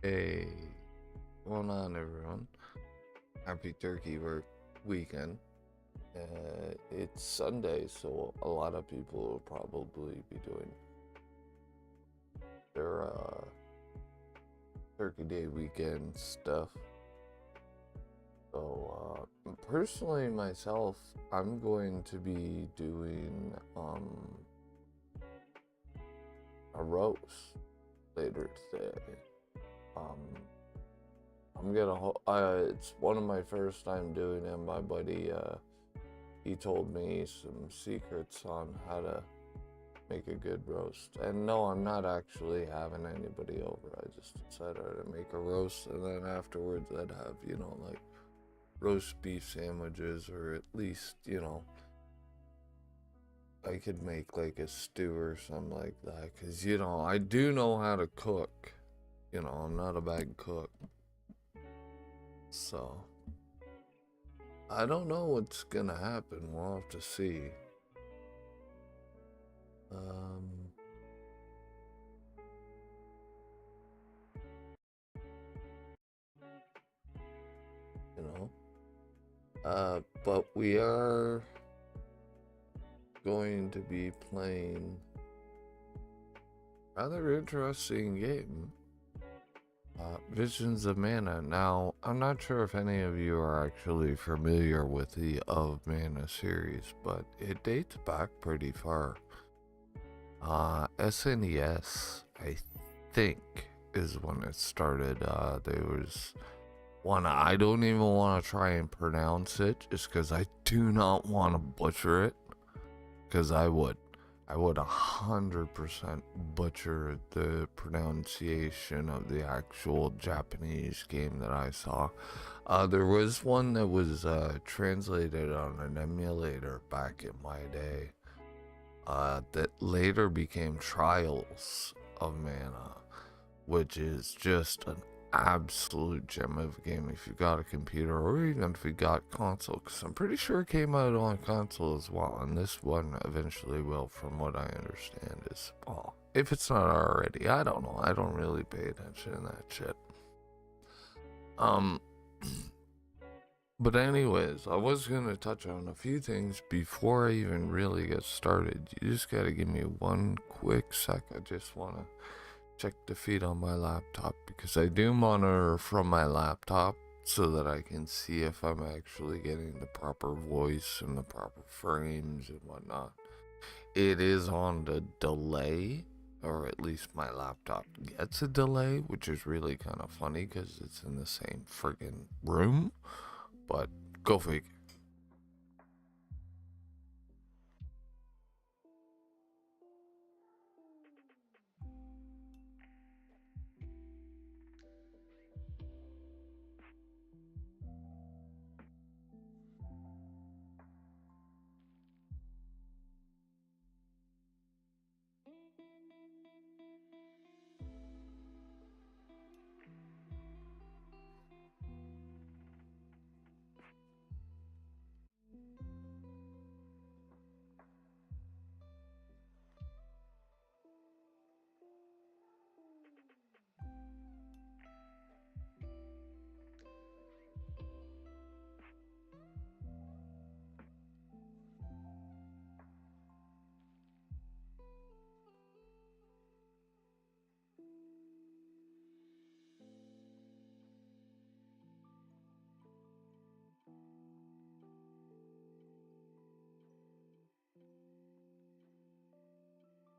Hey, what's going on, everyone? Happy Turkey weekend. It's Sunday, so a lot of people will probably be doing their Turkey Day weekend stuff. So, personally, myself, I'm going to be doing a roast later today. Um, it's one of my first time doing it. My buddy, he told me some secrets on how to make a good roast. And no, I'm not actually having anybody over. I just decided to make a roast, and then afterwards I'd have, like roast beef sandwiches, or at least, I could make like a stew or something like that. Because, I do know how to cook. I'm not a bad cook. So, I don't know what's gonna happen. We'll have to see. Um, you know. But we are going to be playing rather interesting game. Visions of Mana. Now, I'm not sure if any of you are actually familiar with the Of Mana series, but it dates back pretty far. SNES, I think, is when it started. There was one, I don't even want to try and pronounce it just because I do not want to butcher it, because I would 100% butcher the pronunciation of the actual Japanese game that I saw. There was one that was translated on an emulator back in my day, that later became Trials of Mana, which is just an absolute gem of a game if you got a computer, or even if you got console, because I'm pretty sure it came out on console as well, and this one eventually will, from what I understand, as well. If it's not already, I don't know. I don't really pay attention to that shit. But anyways, I was gonna touch on a few things before I even really get started. You just gotta give me one quick sec. I just wanna check the feed on my laptop, because I do monitor from my laptop so that I can see if I'm actually getting the proper voice and the proper frames and whatnot. It is on the delay, or at least my laptop gets a delay, which is really kind of funny because it's in the same friggin' room, but go figure.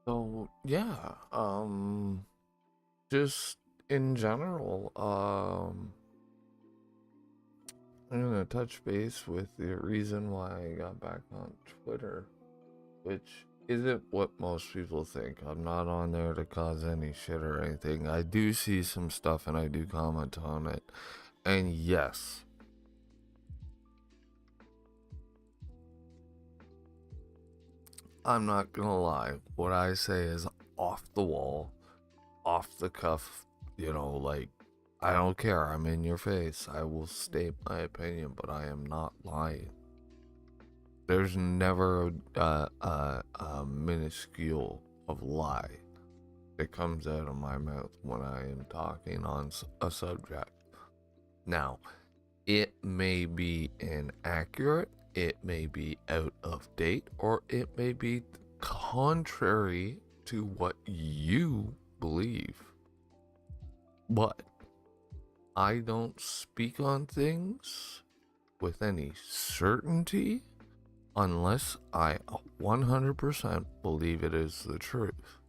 So yeah, just in general, I'm gonna touch base with the reason why I got back on Twitter, which isn't what most people think. I'm not on there to cause any shit or anything. I do see some stuff and I do comment on it. And yes, I'm not gonna lie. What I say is off the wall, off the cuff, like, I don't care. I'm in your face. I will state my opinion, but I am not lying. There's never a minuscule of lie It comes out of my mouth when I am talking on a subject. Now, it may be inaccurate, it may be out of date, or it may be contrary to what you believe. But I don't speak on things with any certainty unless I 100% believe it is the truth.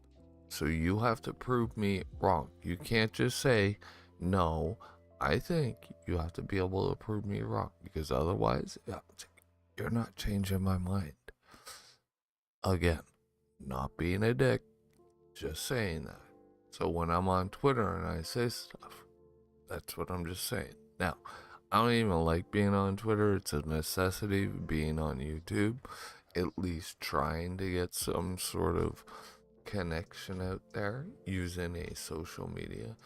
So you have to prove me wrong. You can't just say, no, I think. You have to be able to prove me wrong, because otherwise, you're not changing my mind. Again, not being a dick, just saying that. So when I'm on Twitter and I say stuff, that's what I'm just saying. Now, I don't even like being on Twitter. It's a necessity being on YouTube. At least trying to get some sort of connection out there using a social media.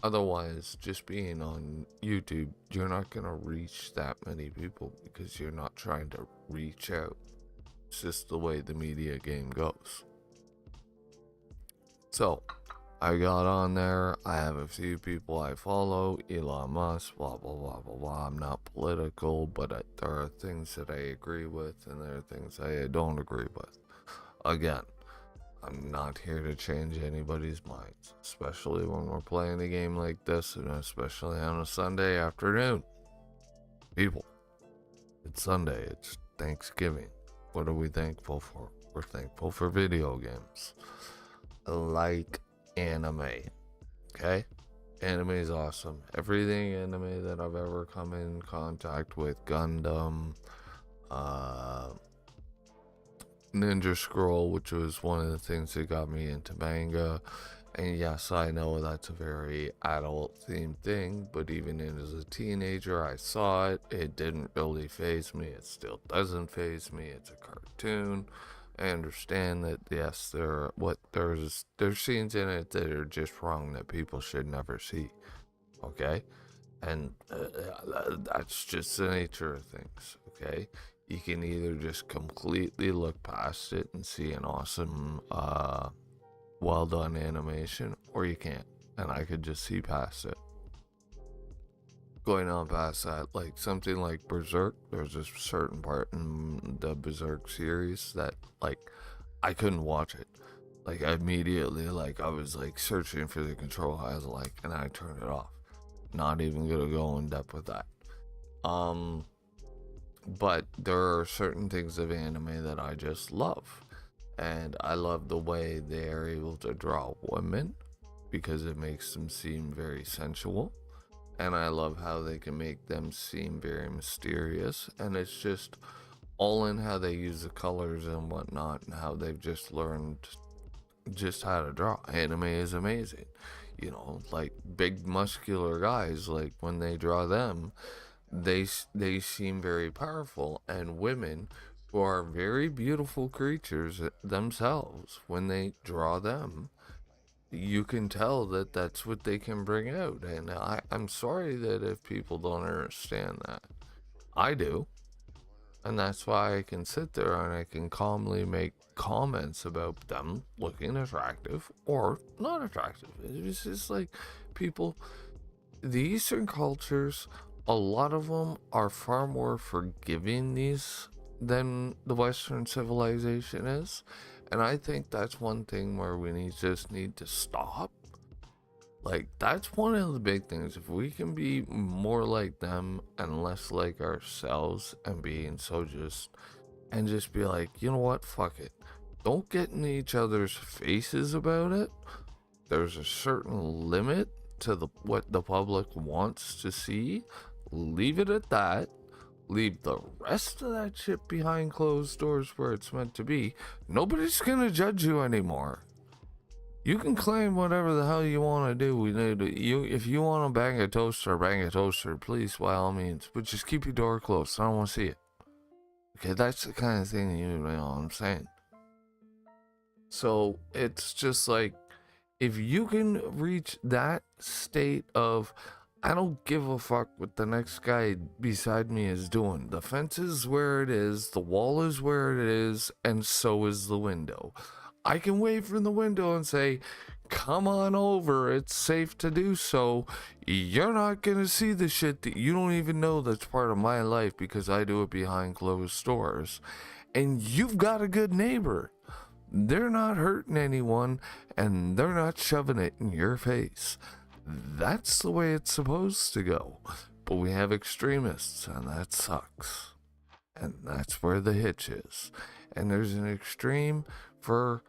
Otherwise, just being on YouTube, you're not going to reach that many people because you're not trying to reach out. It's just the way the media game goes. So, I got on there. I have a few people I follow. Elon Musk, blah, blah, blah, blah, blah. I'm not political, but there are things that I agree with and there are things I don't agree with. Again, I'm not here to change anybody's minds, especially when we're playing a game like this, and especially on a Sunday afternoon. People, it's Sunday, it's Thanksgiving. What are we thankful for? We're thankful for video games. Like anime, okay? Anime is awesome. Everything anime that I've ever come in contact with, Gundam, Ninja Scroll, which was one of the things that got me into manga. And yes, I know that's a very adult themed thing, but even as a teenager, I saw it. It didn't really faze me. It still doesn't faze me. It's a cartoon. I understand that yes, there's scenes in it that are just wrong that people should never see. Okay, and that's just the nature of things. Okay. You can either just completely look past it and see an awesome, well done animation, or you can't. And I could just see past it. Going on past that, like something like Berserk, there's a certain part in the Berserk series that, like, I couldn't watch it. Like, immediately, like, I was, like, searching for the control. I was like, and I turned it off. Not even gonna go in depth with that. But there are certain things of anime that I just love. And I love the way they're able to draw women because it makes them seem very sensual. And I love how they can make them seem very mysterious. And it's just all in how they use the colors and whatnot, and how they've just learned just how to draw. Anime is amazing. You know, like big muscular guys, like when they draw them, they seem very powerful, and women who are very beautiful creatures themselves, when they draw them, you can tell that that's what they can bring out. And I'm sorry that if people don't understand that. I do, and that's why I can sit there and I can calmly make comments about them looking attractive or not attractive. It's just like people, the Eastern cultures, a lot of them are far more forgiving these than the Western civilization is. And I think that's one thing where we just need to stop. Like, that's one of the big things. If we can be more like them and less like ourselves, and being so just be like, you know what, fuck it. Don't get in each other's faces about it. There's a certain limit to what the public wants to see. Leave it at that. Leave the rest of that shit behind closed doors where it's meant to be. Nobody's gonna judge you anymore. You can claim whatever the hell you want to do. If you want to bang a toaster, please, by all means. But just keep your door closed. I don't want to see it. Okay, that's the kind of thing you know what I'm saying. So it's just like, if you can reach that state of, I don't give a fuck what the next guy beside me is doing. The fence is where it is, the wall is where it is, and so is the window. I can wave from the window and say, come on over. It's safe to do so. You're not gonna see the shit that you don't even know that's part of my life because I do it behind closed doors. And you've got a good neighbor. They're not hurting anyone, and they're not shoving it in your face. That's the way it's supposed to go. But we have extremists, and that sucks. And that's where the hitch is. And there's an extreme for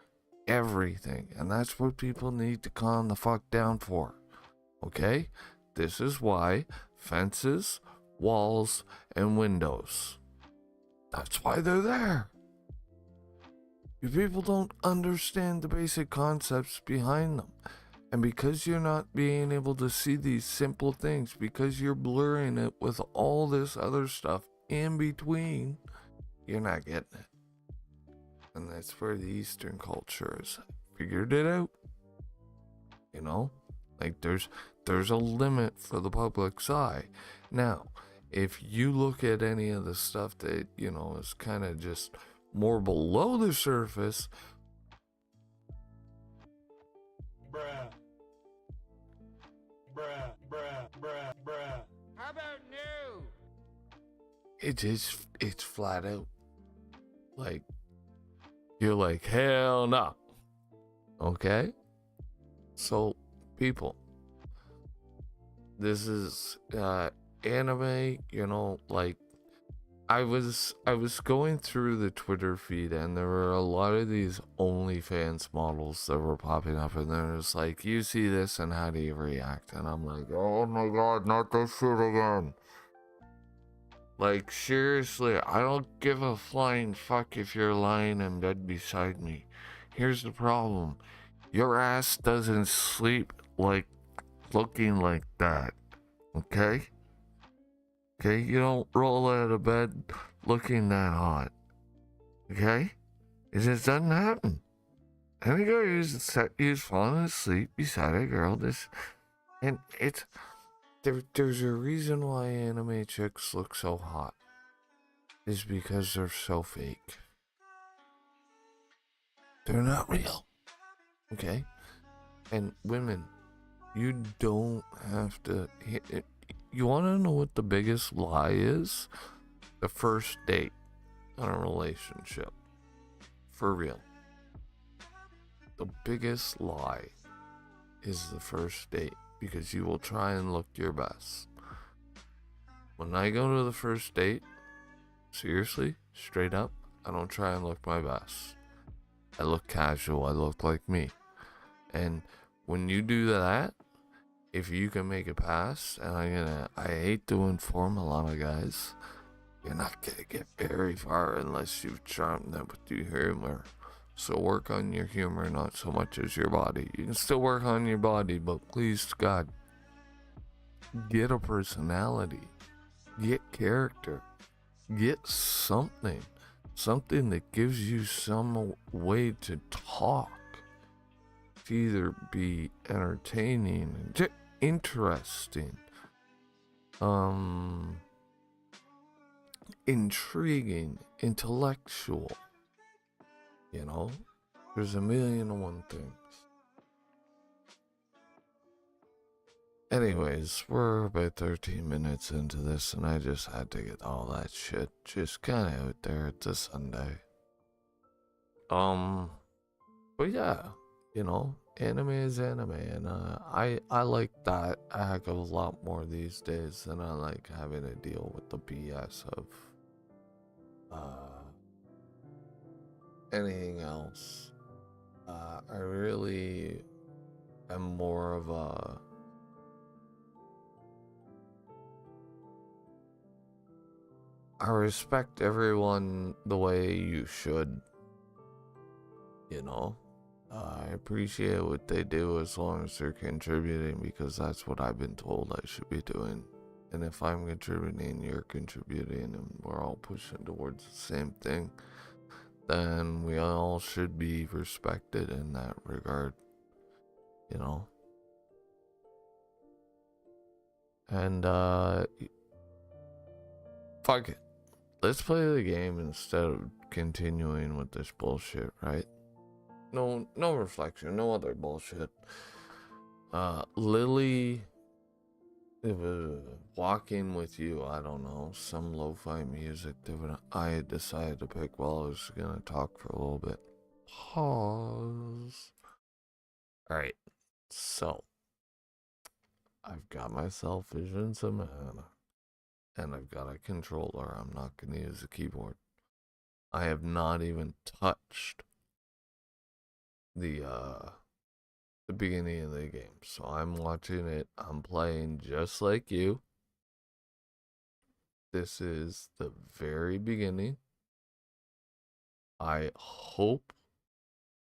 everything. And that's what people need to calm the fuck down for. Okay? This is why fences, walls, and windows. That's why they're there. You people don't understand the basic concepts behind them. And because you're not being able to see these simple things, because you're blurring it with all this other stuff in between, you're not getting it. And that's where the Eastern culture has figured it out. You know? Like there's a limit for the public's eye. Now, if you look at any of the stuff that, you know, is kind of just more below the surface, bruh. How about new? It's flat out. Like, you're like, hell no. Okay? So, people, this is anime, you know, like, I was going through the Twitter feed and there were a lot of these OnlyFans models that were popping up, and then it's like, you see this and how do you react? And I'm like, oh my god, not this shit again. Like, seriously, I don't give a flying fuck if you're lying in bed beside me. Here's the problem. Your ass doesn't sleep like looking like that. Okay? Okay, you don't roll out of bed looking that hot. Okay? It just doesn't happen. Any guy who's falling asleep beside a girl, and it's there's a reason why anime chicks look so hot. Is because they're so fake. They're not real. Okay? And women, you don't have to hit it. You want to know what the biggest lie is? The first date on a relationship. For real. The biggest lie is the first date, because you will try and look your best. When I go to the first date, seriously, straight up, I don't try and look my best. I look casual, I look like me. And when you do that, if you can make it past, and I hate to inform a lot of guys, you're not gonna get very far unless you've charmed them with your humor. So work on your humor, not so much as your body. You can still work on your body, but please God, get a personality, get character, get something that gives you some way to talk, to either be entertaining, interesting, intriguing, intellectual. You know, there's a million and one things. Anyways, we're about 13 minutes into this, and I just had to get all that shit just kind of out there. It's a Sunday. But yeah, you know, anime is anime, and I like that a heck of a lot more these days than I like having to deal with the BS of anything else. I really am more of a I respect everyone the way you should, you know. I appreciate what they do as long as they're contributing, because that's what I've been told I should be doing. And if I'm contributing, you're contributing, and we're all pushing towards the same thing, then we all should be respected in that regard, you know. And fuck it, let's play the game instead of continuing with this bullshit, right? No reflection, no other bullshit. Lily, it was walking with you. I don't know, some lo-fi music that I decided to pick while I was gonna talk for a little bit. Pause. All right, so I've got myself Visions of Mana, and I've got a controller. I'm not gonna use a keyboard. I have not even touched the beginning of the game. So I'm watching it. I'm playing just like you. This is the very beginning. I hope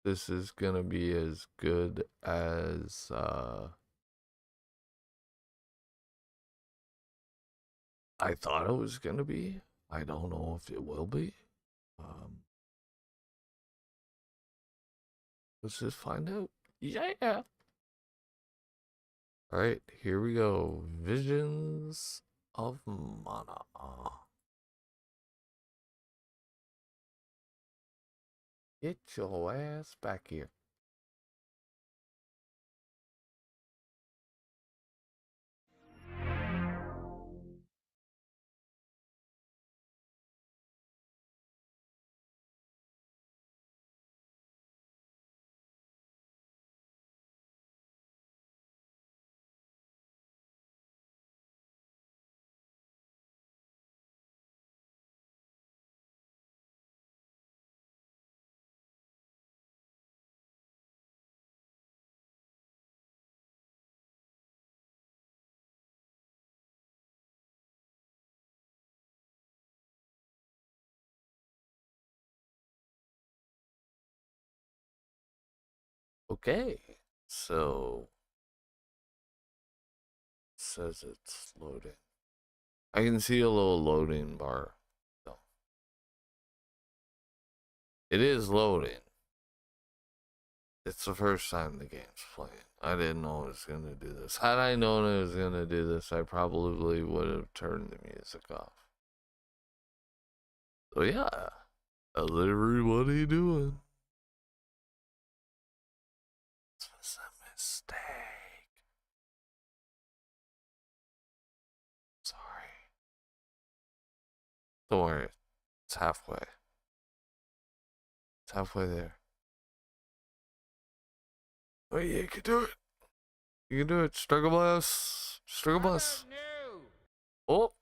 this is gonna be as good as I thought it was gonna be. I don't know if it will be. Let's just find out. Yeah. All right, here we go. Visions of Mana. Get your ass back here. Okay, so it says it's loading. I can see a little loading bar. So it is loading. It's the first time the game's playing. I didn't know it was gonna do this. Had I known it was gonna do this, I probably would have turned the music off. So yeah, how's everybody doing? This was a mistake. Sorry. Don't worry. It's halfway. It's halfway there. Oh yeah, you can do it. You can do it. Struggle bus. Struggle bus. Oh,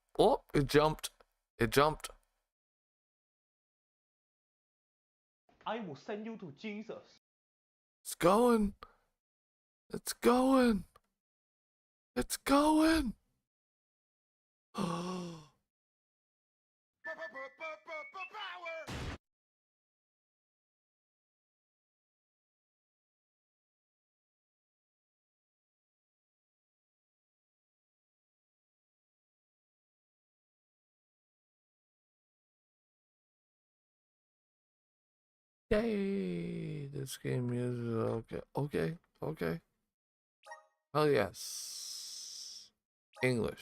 it jumped. It jumped. I will send you to Jesus. It's going. It's going. It's going. Yay! This game is okay. Oh yes. English.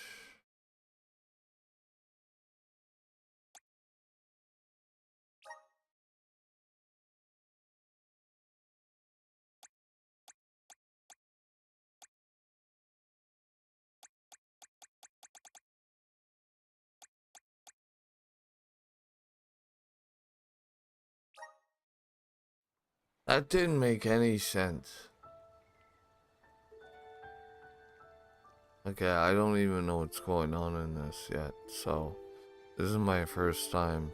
That didn't make any sense. Okay, I don't even know what's going on in this yet, so this is my first time.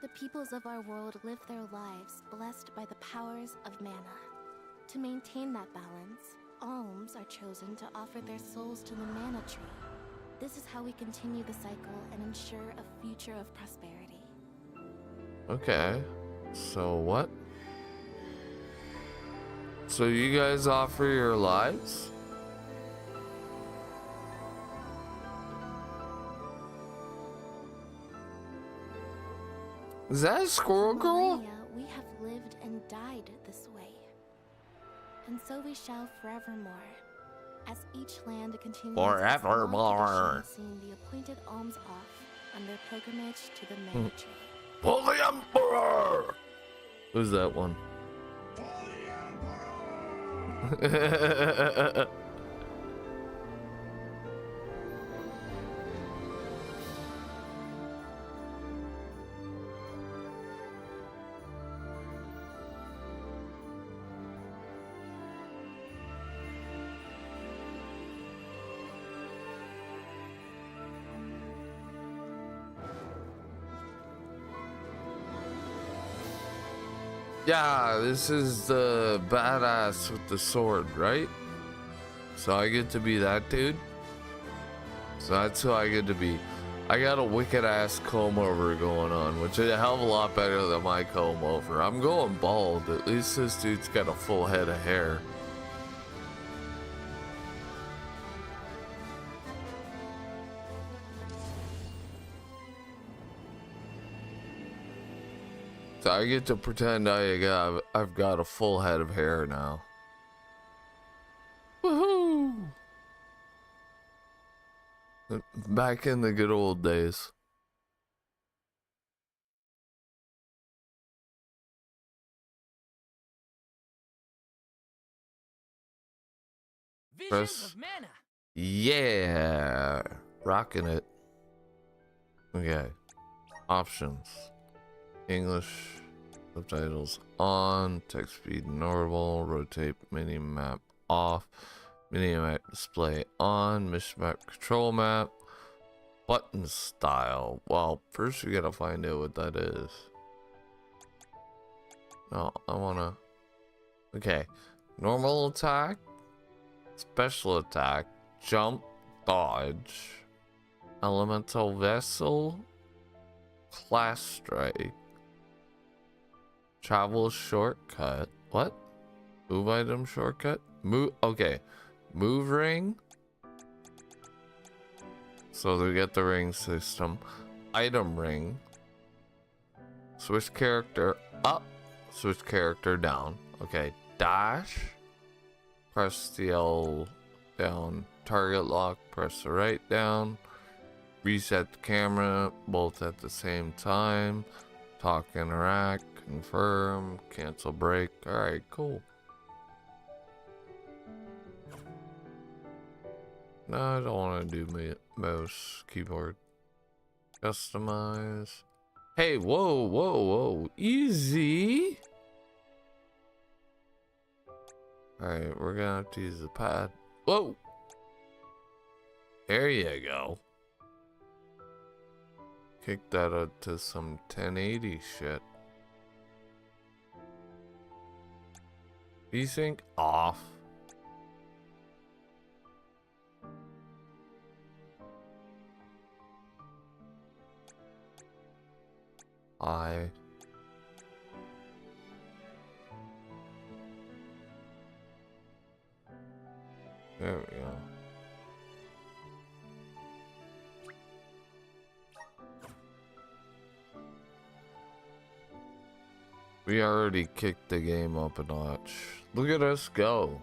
The peoples of our world live their lives blessed by the powers of mana. To maintain that balance, alms are chosen to offer their souls to the mana tree. This is how we continue the cycle and ensure a future of prosperity. Okay, so what? So you guys offer your lives? Is that a squirrel For girl? millennia, we have lived and died this way. And so we shall forevermore. As each land continues Forevermore. seeing the appointed alms off on their pilgrimage to the Mana Tree. For the Emperor! Who's that one? Yeah, this is the badass with the sword, right? So I get to be that dude? So that's who I get to be. I got a wicked ass comb over going on, which is a hell of a lot better than my comb over. I'm going bald. At least this dude's got a full head of hair. So I get to pretend I've got a full head of hair now. Woohoo! Back in the good old days. Visions of Mana. Yeah, rocking it. Okay, options. English subtitles on, text speed normal, rotate mini map off, mini map display on, mission map control map, button style. Well, first we gotta find out what that is. No, I wanna. Okay, normal attack, special attack, jump, dodge, elemental vessel, class strike. Travel shortcut. What? Move item shortcut? Move. Okay. Move ring. So they get the ring system. Item ring. Switch character up. Switch character down. Okay. Dash. Press the L down. Target lock. Press the right down. Reset the camera. Both at the same time. Talk, interact. Confirm, cancel break. Alright, cool. No, I don't want to do mouse, keyboard. Customize. Hey, whoa, whoa, whoa. Easy. Alright, we're gonna have to use the pad. Whoa. There you go. Kick that up to some 1080 shit. Desync off. I. There we go. We already kicked the game up a notch. Look at us go.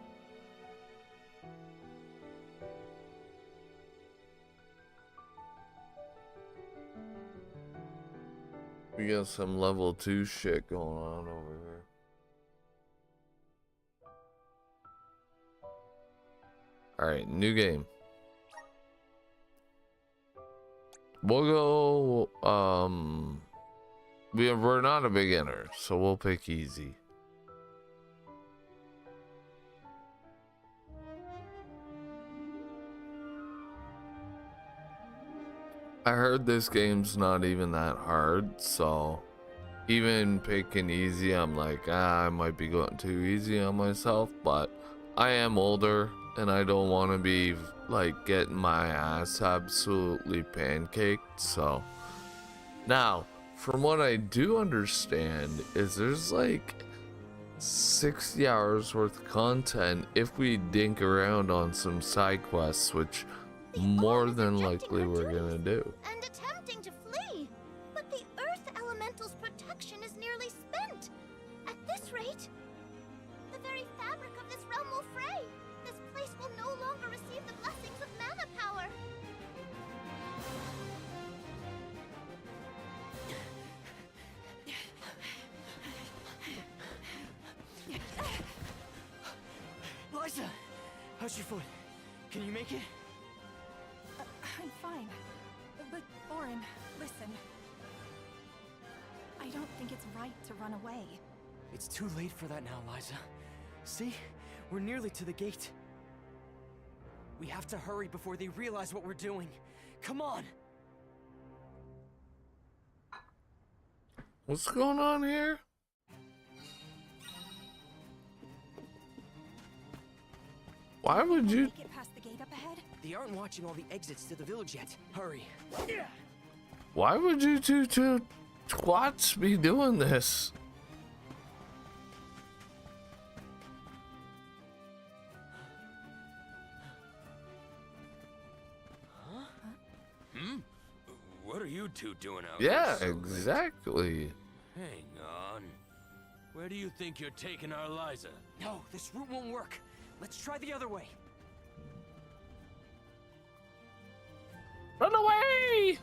We got some level 2 shit going on over here. Alright, new game. We'll go, we're not a beginner, so we'll pick easy. I heard this game's not even that hard, so even picking easy, I'm like, I might be going too easy on myself, but I am older and I don't want to be like getting my ass absolutely pancaked. So now, from what I do understand is there's like 60 hours worth of content if we dink around on some side quests, which more than likely we're gonna do. And attempting to flee, but the Earth Elemental's protection is nearly spent. At this rate, the very fabric of this realm will fray. This place will no longer your foot. Can you make it? I'm fine. But, Orin, listen. I don't think it's right to run away. It's too late for that now, Liza. See? We're nearly to the gate. We have to hurry before they realize what we're doing. Come on! What's going on here? Why would you? Make it past the gate up ahead? They aren't watching all the exits to the village yet. Hurry. Why would you two twats be doing this? What are you two doing out Yeah, here? exactly. Hang on. Where do you think you're taking our Liza? No, this route won't work. Let's try the other way. Run away!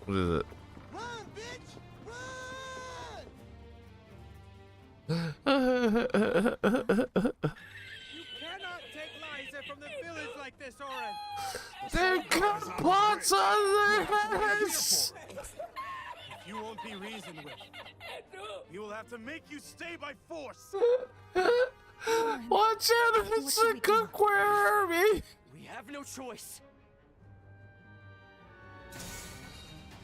What is it? Run, bitch! Run! You cannot take Liza from the village like this, Orin. They got pots on their heads! You won't be reasoned with. We will have to make you stay by force. Watch out if it's a cookware army! We have no choice.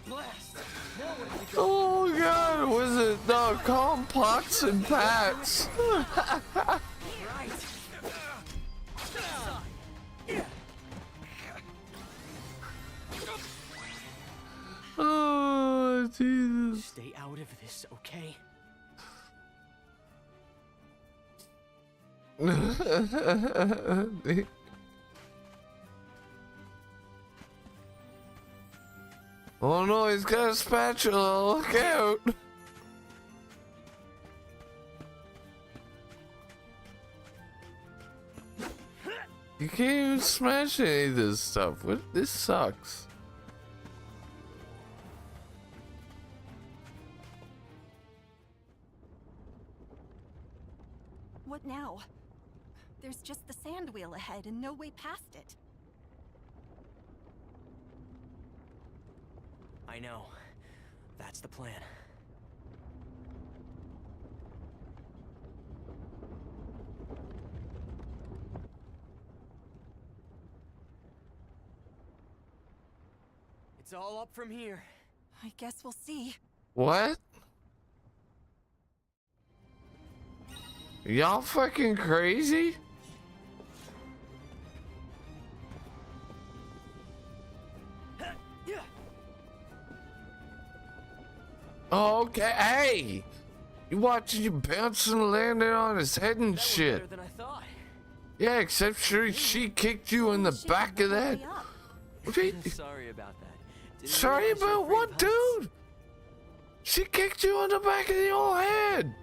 Blast! Now where do we go? Oh god, was it? No, call 'em pots and pats. Right. Oh, Jesus. Stay out of this, okay? Oh no, he's got a spatula, look out! You can't even smash any of this stuff. What? This sucks. What now? There's just the sand wheel ahead and no way past it. I know. That's the plan. It's all up from here. I guess we'll see. What? Y'all fucking crazy? Okay, hey! You watching you bouncing and landing on his head and That was shit. better than I thought. Yeah, except she kicked you in the She back can of that. pull me up. What? Sorry about that. Didn't Sorry realize you were about afraid what, of heights. dude? She kicked you in the back of the old head.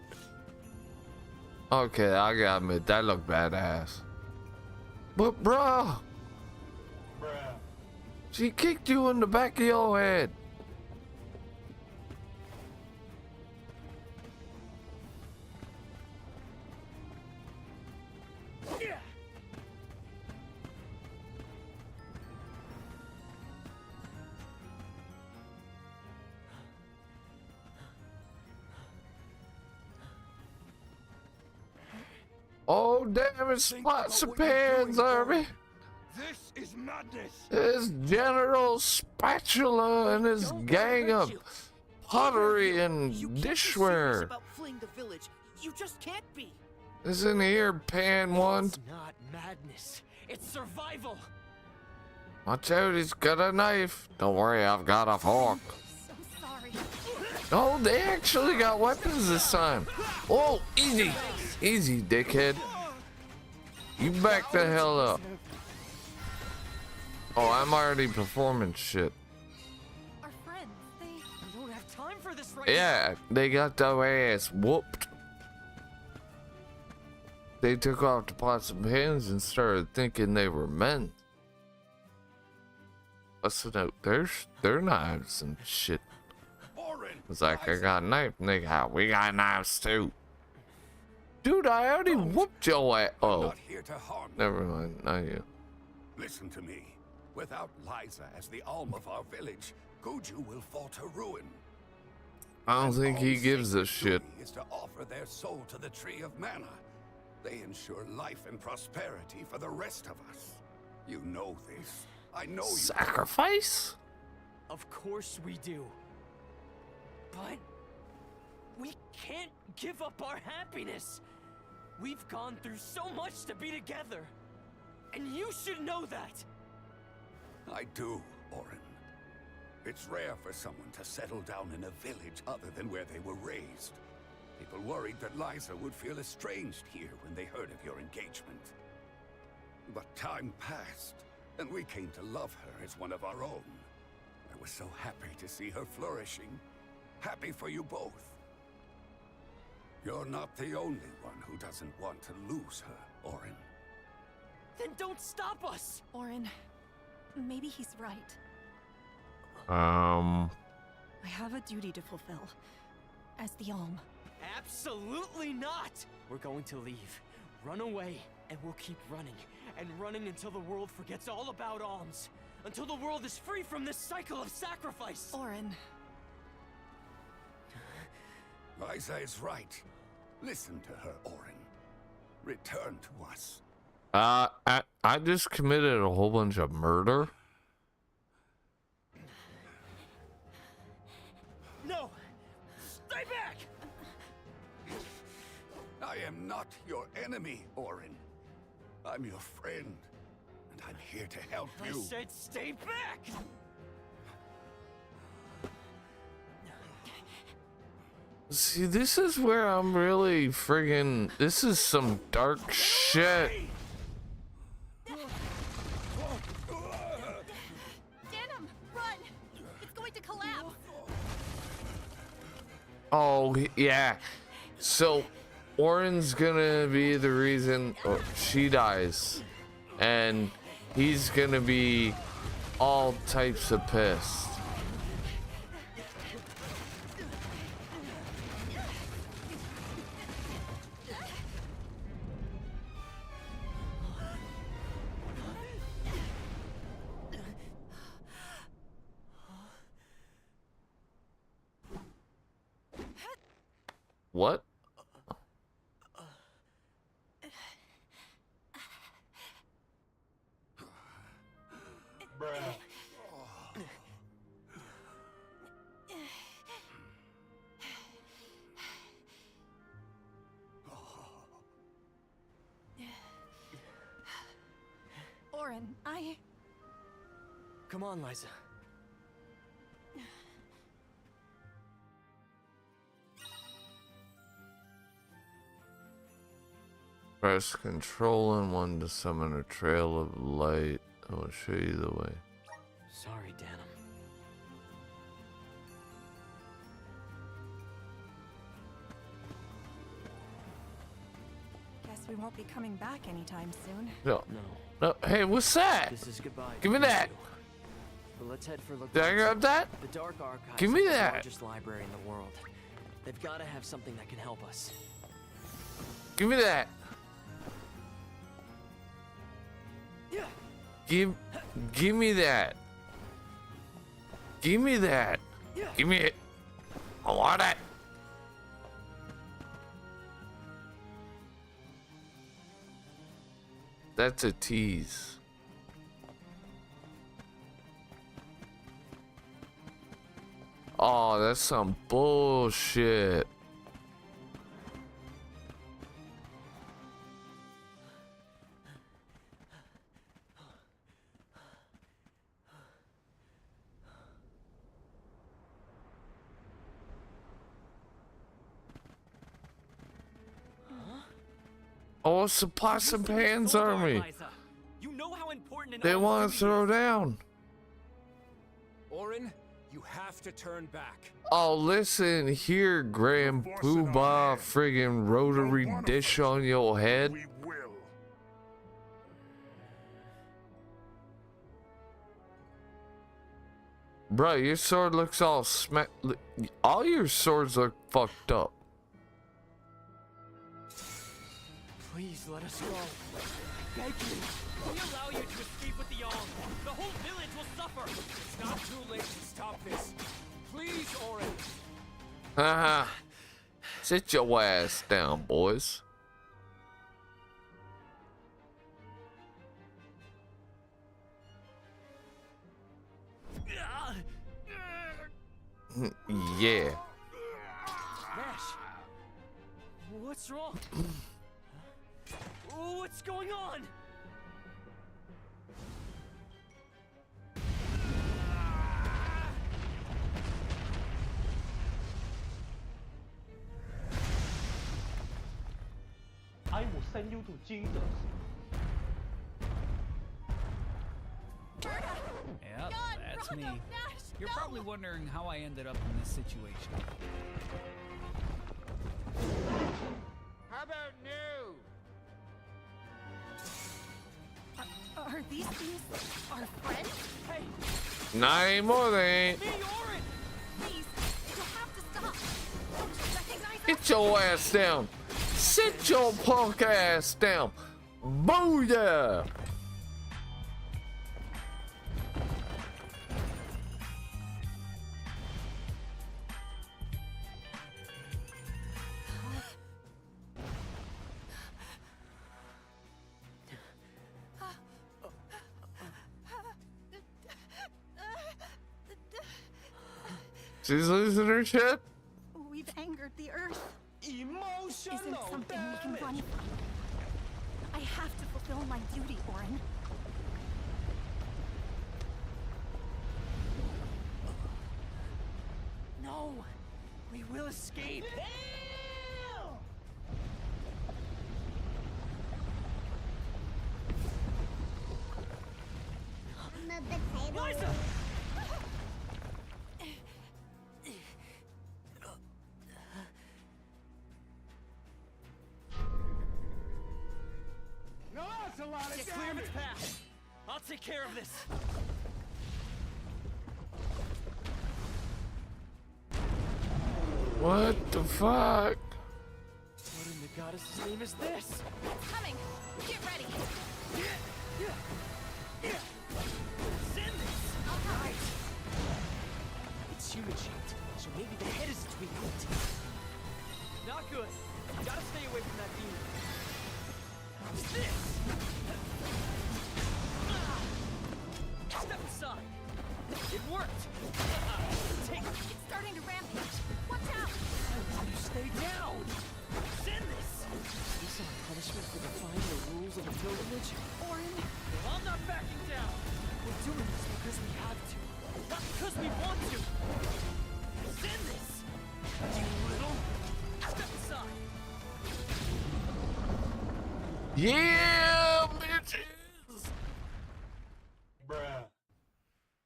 Okay, I gotta admit, that looked badass. But, bruh, Bruh. she kicked you in the back of your head. Oh, damn, it's pots and pans, Arby. This is madness. His General Spatula and his Don't let gang her hurt of you. pottery and You can't be serious dishware. about fleeing the village. You just can't be. Isn't here, pan one? It's not madness. It's survival. Watch out, he's got a knife. Don't worry, I've got a fork. So sorry. Oh, they actually got weapons this time. Oh, easy. Easy, dickhead. You back the hell up. Oh, I'm already performing shit. Our friends, they... We don't have time for this right Yeah, they got their ass whooped. They took off the pots and pans and started thinking they were men. Busting out their knives and shit. Orin, It's like, I got a knife, nigga. We got knives too. Dude, I already whooped your ass. I'm Oh, not here to harm you. never mind. Not you. Listen to me. Without Liza as the alm of our village, Guju will fall to ruin. I don't think he All gives a sacred shit. duty is to offer their soul to the tree of mana. They ensure life and prosperity for the rest of us. You know this. I know you. Sacrifice? Of course we do. But we can't give up our happiness. We've gone through so much to be together. And you should know that. I do, Orin. It's rare for someone to settle down in a village other than where they were raised. People worried that Liza would feel estranged here when they heard of your engagement. But time passed, and we came to love her as one of our own. I was so happy to see her flourishing. Happy for you both. You're not the only one who doesn't want to lose her, Orin. Then don't stop us! Orin, maybe he's right. Um, I have a duty to fulfill. As the alm. Absolutely not! We're going to leave, run away, and we'll keep running. And running until the world forgets all about alms. Until the world is free from this cycle of sacrifice! Orin. Liza is right. Listen to her, Orin. Return to us. I just committed a whole bunch of murder. No! Stay back! I am not your enemy, Orin. I'm your friend, and I'm here to help I you. said stay back! See, this is where I'm really friggin'. This is some dark shit. Denim, run! It's going to collapse! Oh, yeah. So, Orin's gonna be the reason she dies. And he's gonna be all types of pissed. What? Orin, Come on, Liza. Press Control and 1 to summon a trail of light. I will show you the way. Sorry, Denim. guess we won't be coming back anytime soon. No. No. No. Hey, what's that? This is goodbye. Give me for you that. two. But let's head for look. Did I grab that? The Dark Archives Give me is the that. largest library in the world. They've got to have something that can help us. Give me that. Give me that. Give me that. Give me it. I want it. That's a tease. Oh, that's some bullshit. Oh, it's the Pots and Pans army. You know how important They want to throw down. Orin, you have to turn back. Oh, listen here, Grand Poobah, friggin' rotary dish on your head. We will. Bro, your sword looks all all your swords look fucked up. Please let us go. Beg you. We allow you to escape with the arm. The whole village will suffer. It's not too late to stop this. Please, Orin. Haha. Sit your ass down, boys. Yeah. Nash, what's wrong? What's going on? I will send you to Jesus. Yep, that's me. You're probably wondering how I ended up in this situation. How about new? Are these things our friends? Hey, Not anymore, they ain't. me, Orin! Please, you'll have to stop. Don't you recognize us? Get your ass down. Sit your punk ass down. Booyah! She's losing her shit? We've angered the earth. Emotional Isn't something we can damage. run from. I have to fulfill my duty, Orin. No! We will escape! I'm a potato. Liza! No, that's a lot of Get clear of its path! I'll take care of this! What the fuck? What in the goddess's name is this? Coming! Get ready! Send this! Alright! It's human-shaped, so maybe the head is its weak point. Not good. You gotta stay away from that demon. How's this? Step aside. It worked. Take it. It's starting to rampage. Watch out! You stay down. Send this. Is this our punishment for defying the rules of the pilgrimage? Orin, Well, I'm not backing down. We're doing this because we have to, not because we want to. Send this. You little. Step aside. Yeah, bitches! Bruh.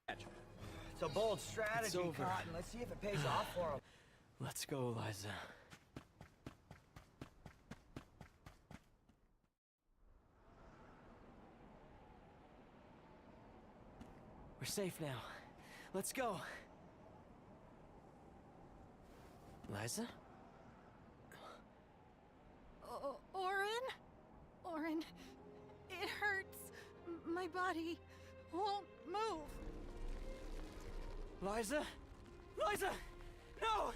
It's a bold strategy, It's over. Cotton. Let's see if it pays off for him. Let's go, Liza. We're safe now. Let's go. Liza? Orin? Orin, it hurts. My body won't move. Liza? Liza! No!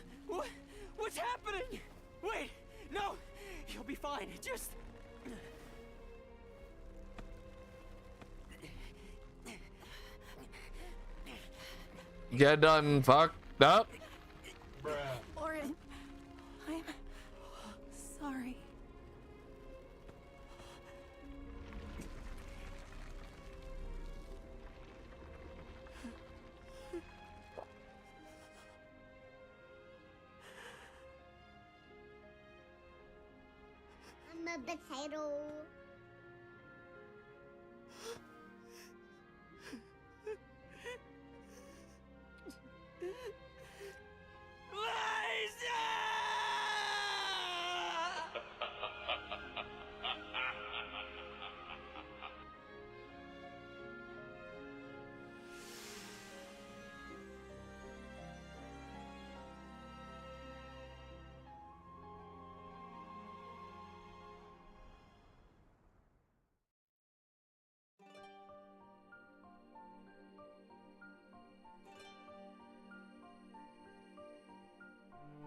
What's happening? Wait! No! You'll be fine. Just... You done fucked up? Bruh. Orin, I'm sorry. I'm a potato.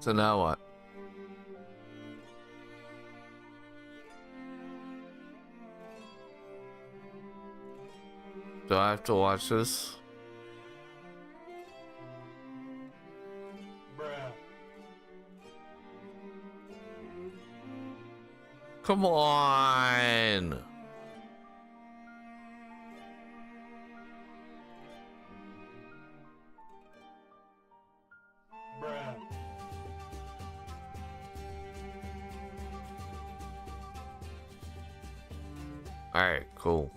So now what? Do I have to watch this? Come on. Alright, cool.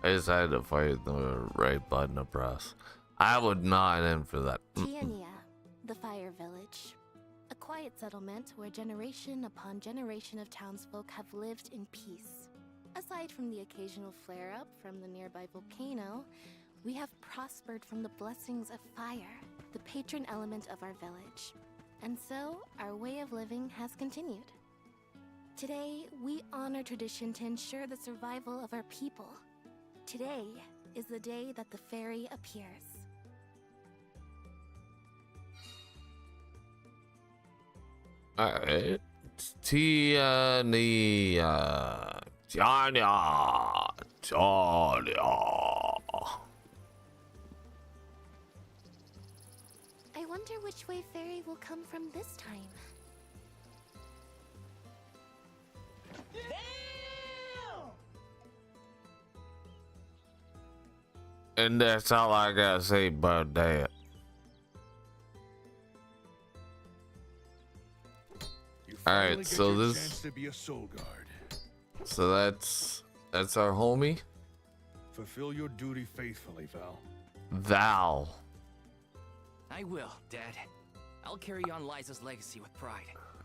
I just had to find the right button to press. I would not in for that. Tiania, the Fire Village. A quiet settlement where generation upon generation of townsfolk have lived in peace. Aside from the occasional flare-up from the nearby volcano, we have prospered from the blessings of fire, the patron element of our village. And so, our way of living has continued. Today, we honor tradition to ensure the survival of our people. Today is the day that the fairy appears. Alright. Tiania. I wonder which way fairy will come from this time. And that's all I gotta say about that. Alright, so this to be a soul guard. so that's our homie. Fulfill your duty faithfully, Val. Val. I will, Dad. I'll carry on Liza's legacy with pride.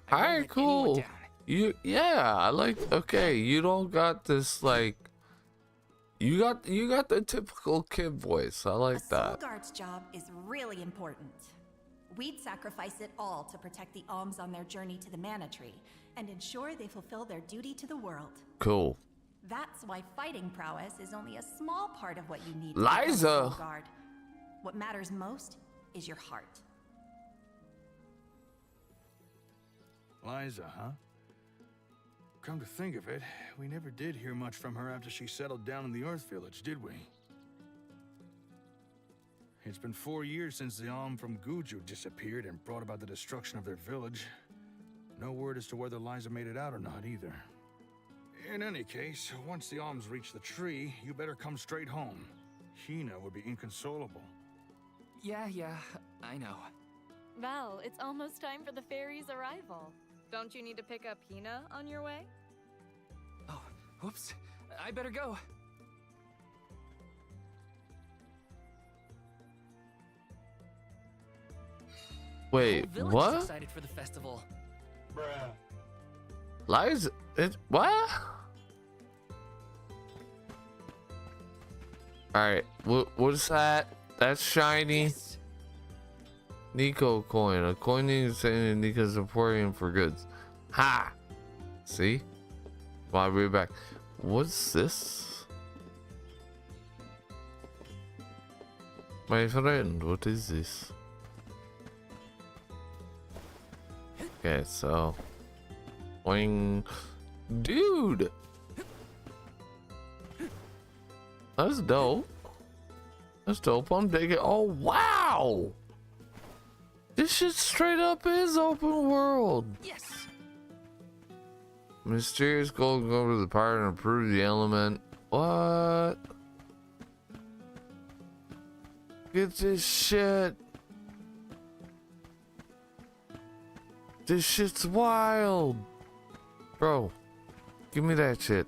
I won't Alright, let anyone cool. down. Yeah, I like, okay, you don't got this like you got the typical kid voice. I like A soul that. guard's job is really important. We'd sacrifice it all to protect the alms on their journey to the mana tree and ensure they fulfill their duty to the world. Cool. That's why fighting prowess is only a small part of what you need to become a Liza. soul guard. What matters most is your heart. Liza, huh? Come to think of it, we never did hear much from her after she settled down in the Earth Village, did we? It's been 4 years since the Alm from Guju disappeared and brought about the destruction of their village. No word as to whether Liza made it out or not, either. In any case, once the Alms reach the tree, you better come straight home. Hina would be inconsolable. Yeah, I know. Val, it's almost time for the fairy's arrival. Don't you need to pick up Hina on your way? Oh, whoops. I better go. Wait, The village is what? excited for the festival. Liza, what? Alright, what is that? That's shiny. Yes. Nico coin. A coin is in Nico's emporium for goods. Ha! See? I'll be back. What's this? My friend, what is this? Okay, so boing. Dude! That's dope. That's dope. I'm digging. Oh wow! This shit straight up is open world. Yes. Mysterious gold go over the power and improve the element. What? Get this shit. This shit's wild. Bro, give me that shit.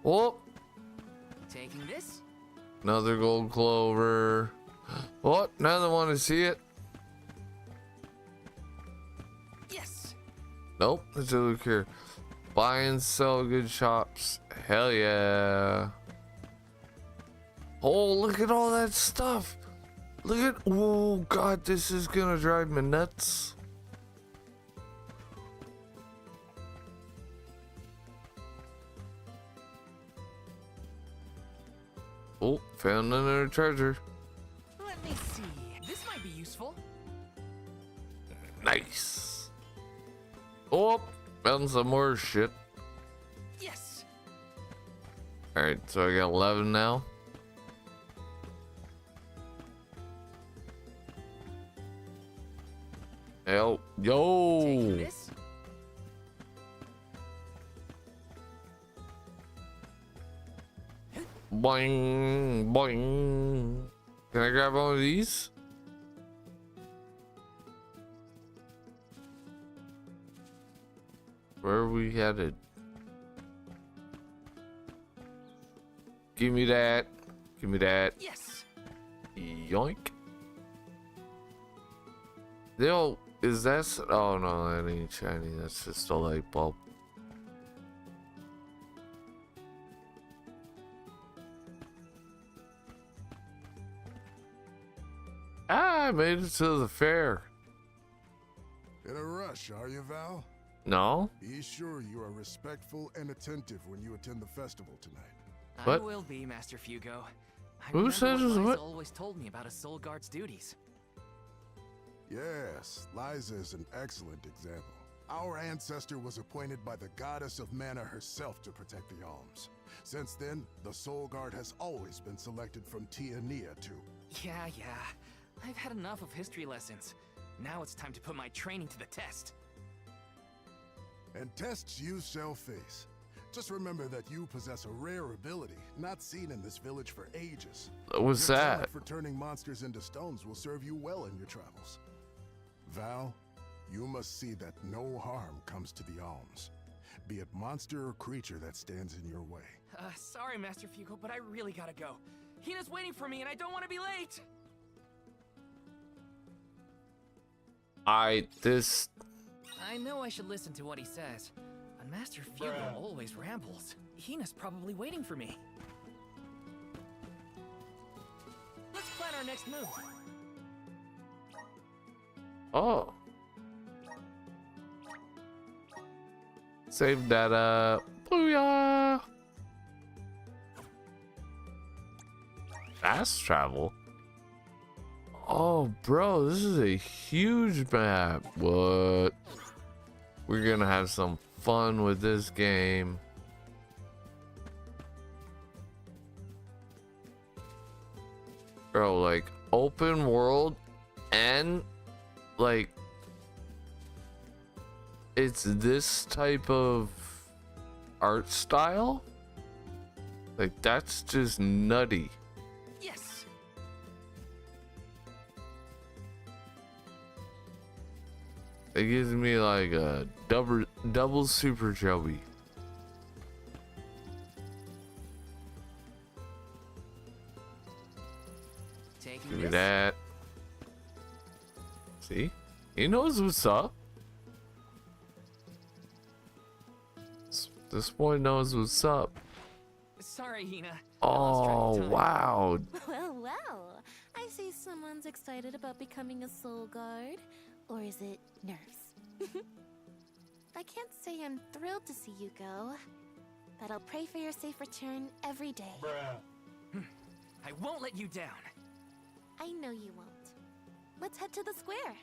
Oh, Taking this? another gold clover. What? Another one to see it. Yes. Nope, let's look here. Buy and sell good shops. Hell yeah. Oh, look at all that stuff. Look at, oh god, this is gonna drive me nuts. Oh, found another treasure. Let me see. This might be done some more shit. Yes. All right, so I got 11 now. Yo. Taking this? Boing, boing. Can I grab one of these? Where are we headed? Give me that. Give me that. Yes. Yoink. Yo, is that? Oh no, that ain't shiny. That's just a light bulb. Ah, I made it to the fair. In a rush, are you, Val? No? Be sure you are respectful and attentive when you attend the festival tonight. What? I will be, Master Fugo. Who says what? Always told me about a soul guard's duties. Yes, Liza is an excellent example. Our ancestor was appointed by the goddess of mana herself to protect the alms. Since then, the soul guard has always been selected from Tiania too. Yeah. I've had enough of history lessons. Now it's time to put my training to the test. And tests you shall face. Just remember that you possess a rare ability, not seen in this village for ages. What's Your that? talent for turning monsters into stones will serve you well in your travels. Val, you must see that no harm comes to the alms, be it monster or creature that stands in your way. Sorry, Master Fugo, but I really gotta go. Hina's waiting for me and I don't want to be late! I know I should listen to what he says, but Master Fugo always rambles. Hina's probably waiting for me. Let's plan our next move. Oh. Save data. Booyah. Fast travel. Oh, bro, this is a huge map. What? We're gonna have some fun with this game. Bro, like, open world and, like, it's this type of art style? Like, that's just nutty. Yes. It gives me like a double super chubby. Give me that. See? He knows what's up. This boy knows what's up. Sorry, Hina. Oh, wow. Well. I see someone's excited about becoming a soul guard. Or is it nerves? I can't say I'm thrilled to see you go, but I'll pray for your safe return every day. I won't let you down. I know you won't. Let's head to the square.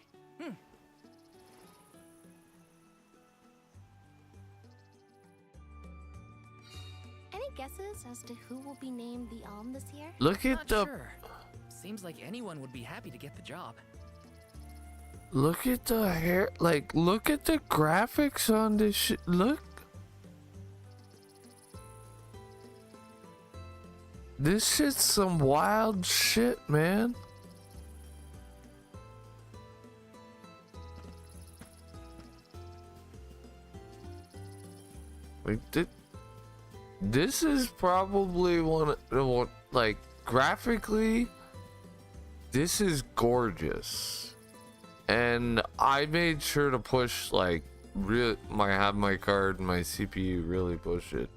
Any guesses as to who will be named the Alm this year? Look at the... Sure. Seems like anyone would be happy to get the job. Look at the hair, like, look at the graphics on this shit. Look. This shit's some wild shit, man. Like, this is probably one of the, like, graphically, this is gorgeous. And I made sure to push, like, have my card and my CPU really push it.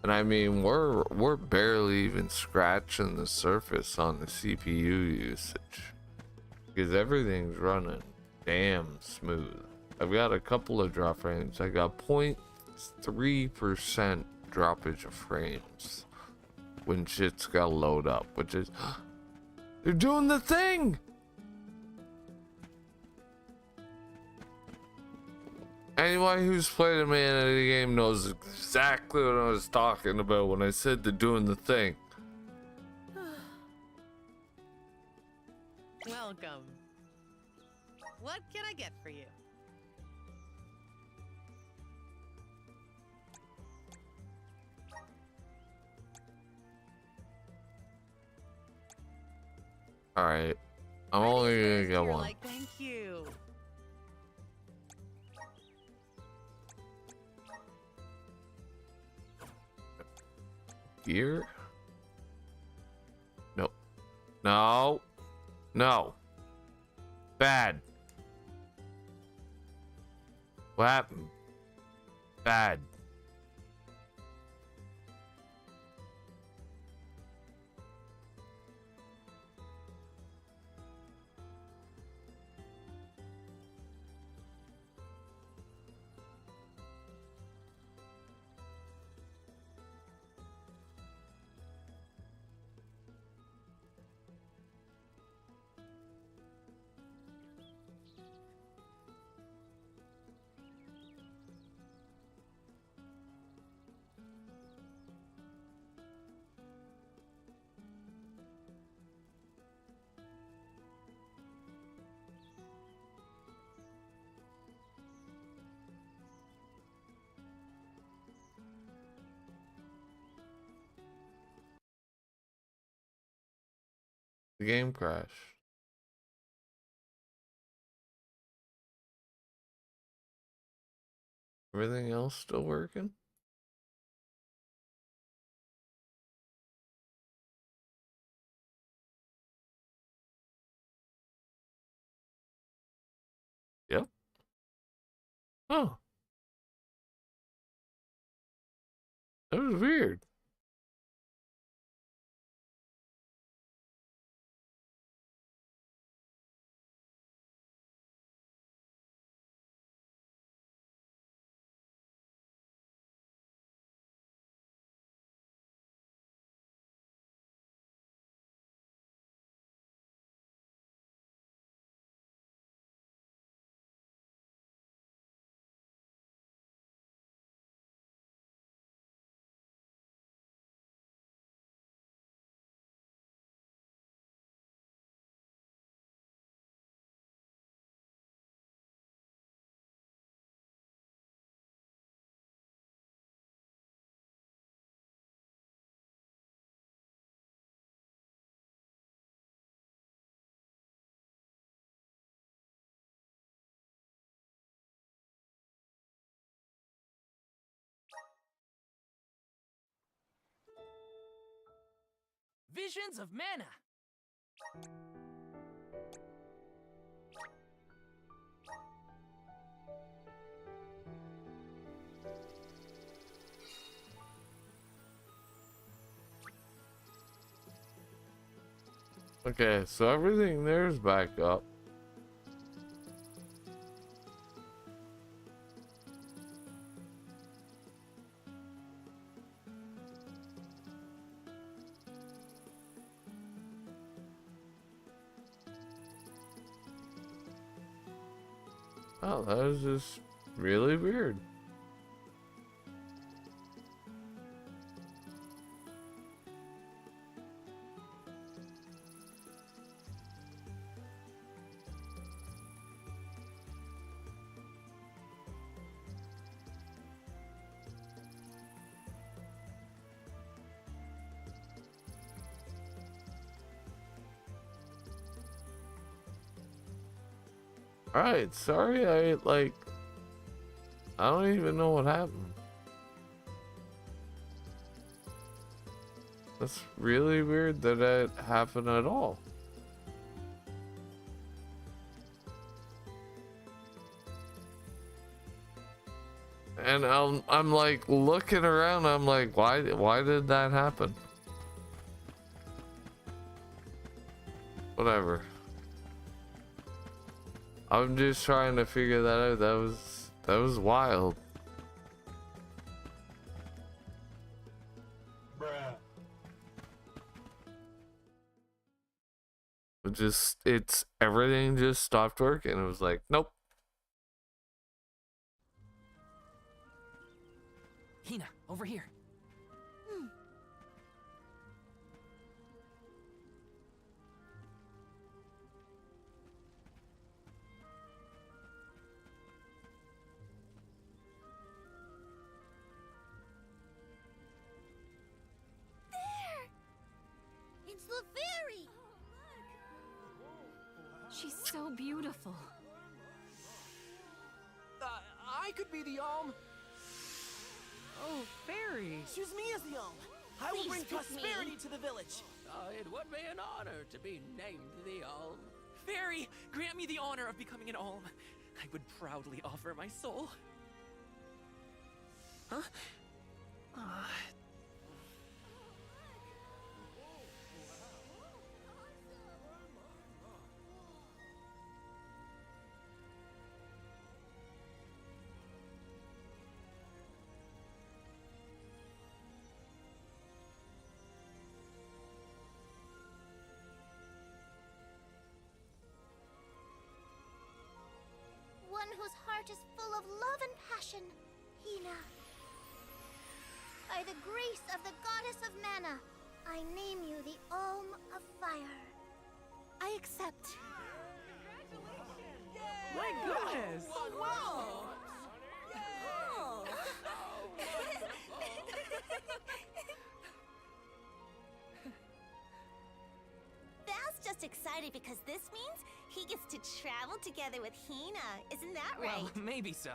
And I mean, we're barely even scratching the surface on the CPU usage, because everything's running damn smooth. I've got a couple of drop frames. I got 0.3% droppage of frames when shit's got to load up, which is they're doing the thing. Anyone who's played a man in the game knows exactly what I was talking about when I said they're doing the thing. Welcome. What can I get for you? Alright. I'm only gonna get You're one. like, thank you. Here? No. No. No. Bad. What happened? Bad. The game crashed. Everything else still working? Yep. Oh. That was weird. Visions of Mana. Okay, so everything there's back up. Oh, that was just really weird. Alright, sorry, I don't even know what happened. That's really weird that that happened at all. And I'm like looking around, I'm like, why did that happen? Whatever. I'm just trying to figure that out. That was wild. Bruh. Everything just stopped working. It was like, nope. Hina, over here. It's the fairy! She's so beautiful. I could be the Alm. Oh, fairy. Choose me as the Alm. I will Please bring pick prosperity me. to the village. It would be an honor to be named the Alm. Fairy, grant me the honor of becoming an Alm. I would proudly offer my soul. Huh? One whose heart is full of love and passion, Hina. By the grace of the goddess of mana, I name you the Alm of Fire. I accept. My goodness. Wow! Val's just excited because this means he gets to travel together with Hina. Isn't that right? Well, maybe so.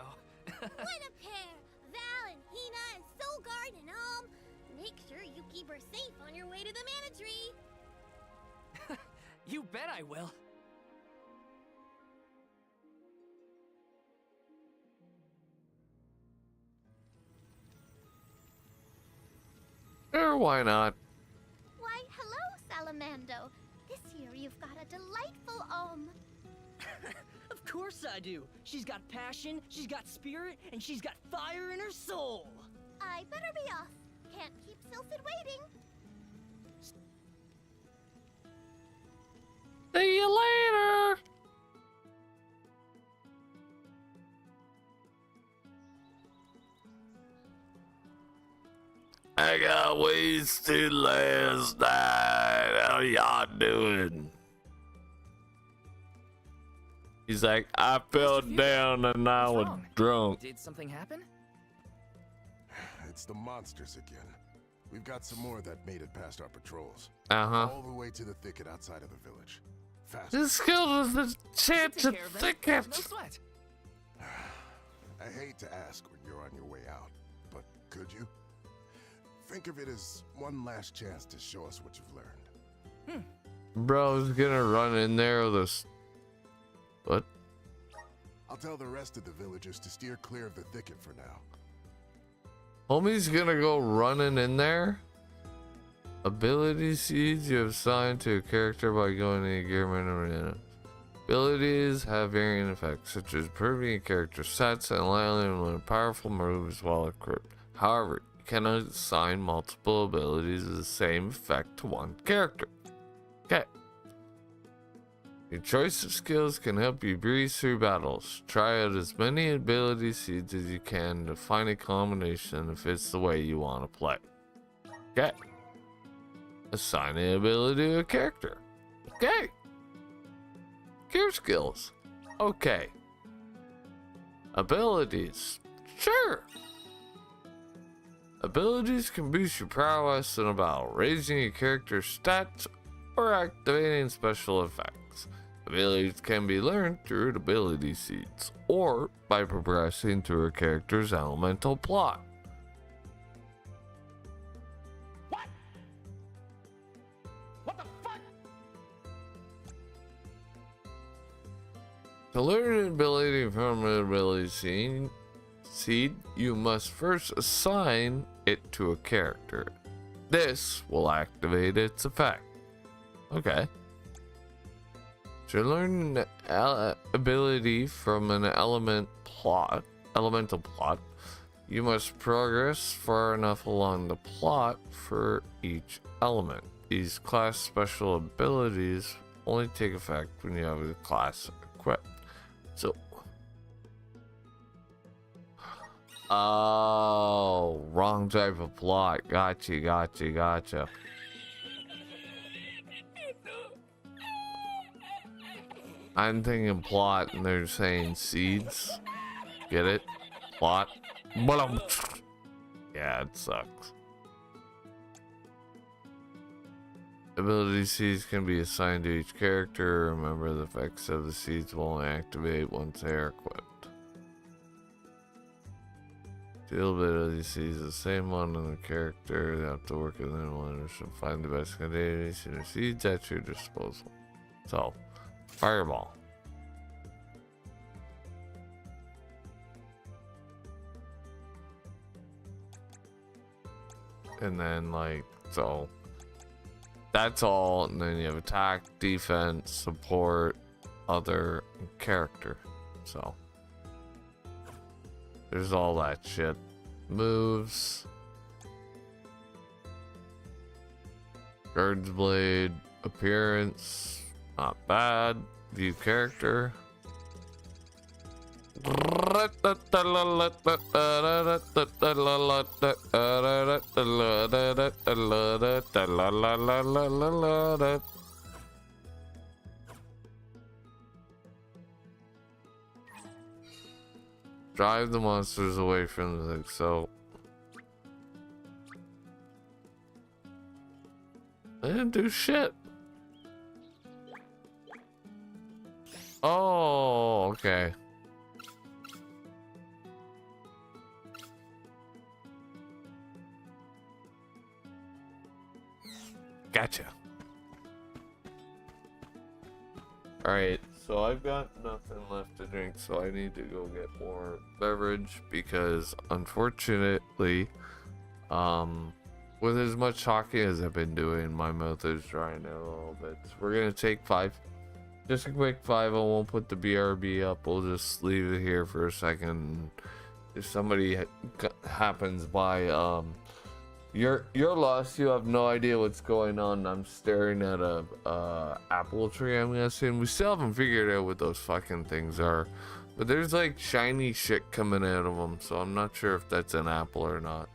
What a pair! Val and Hina and Soulguard and Alm. Make sure you keep her safe on your way to the Mana Tree. You bet I will. Sure, why not? Why, hello, Salamando. This year you've got a delightful Alm. Of course I do. She's got passion, she's got spirit, and she's got fire in her soul. I better be off. Can't keep Sylphid waiting. See you later. I got wasted last night. How y'all doing? He's like, I fell down and I was drunk. Did something happen? It's the monsters again. We've got some more that made it past our patrols. Uh-huh. All the way to the thicket outside of the village. Fast. This kills the chance of thicket. No sweat. I hate to ask when you're on your way out, but could you? Think of it as one last chance to show us what you've learned. Bro's gonna run in there with us. What? I'll tell the rest of the villagers to steer clear of the thicket for now. Homie's gonna go running in there. Ability seeds you have assigned to a character by going to gear menu. Abilities have varying effects, such as improving a character's stats and allowing them powerful moves while equipped. However, you cannot assign multiple abilities of the same effect to one character. Okay. Your choice of skills can help you breeze through battles. Try out as many ability seeds as you can to find a combination that fits the way you want to play. Okay. Assign an ability to a character. Okay. Gear skills. Okay. Abilities. Sure. Abilities can boost your prowess in a battle, raising your character's stats or activating special effects. Abilities can be learned through ability seeds or by progressing through a character's elemental plot. What the fuck? To learn an ability from an ability seed, you must first assign it to a character. This will activate its effect. Okay. To learn an ability from an elemental plot, you must progress far enough along the plot for each element. These class special abilities only take effect when you have the class equipped. So, Oh, wrong type of plot. Gotcha. I'm thinking plot and they're saying seeds. Get it? Plot. Yeah, it sucks. Ability seeds can be assigned to each character. Remember, the effects of the seeds will only activate once they are equipped. Deal ability seeds the same one in the character. They have to work within one to find the best combination of seeds at your disposal. So, fireball. And then, like, so that's all. And then you have attack, defense, support, other, and character. So there's all that shit. Moves, Guard's Blade, appearance, not bad. View character. Drive the monsters away from the thing, so they didn't do shit. Oh, okay. Gotcha. Alright, so I've got nothing left to drink, so I need to go get more beverage because unfortunately, with as much talking as I've been doing, my mouth is drying out a little bit. So we're gonna take 5. Just a quick 5. I won't put the BRB up. We'll just leave it here for a second. If somebody happens by, you're lost. You have no idea what's going on. I'm staring at a apple tree, I'm guessing. We still haven't figured out what those fucking things are, but there's like shiny shit coming out of them, so I'm not sure if that's an apple or not.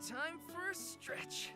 Time for a stretch.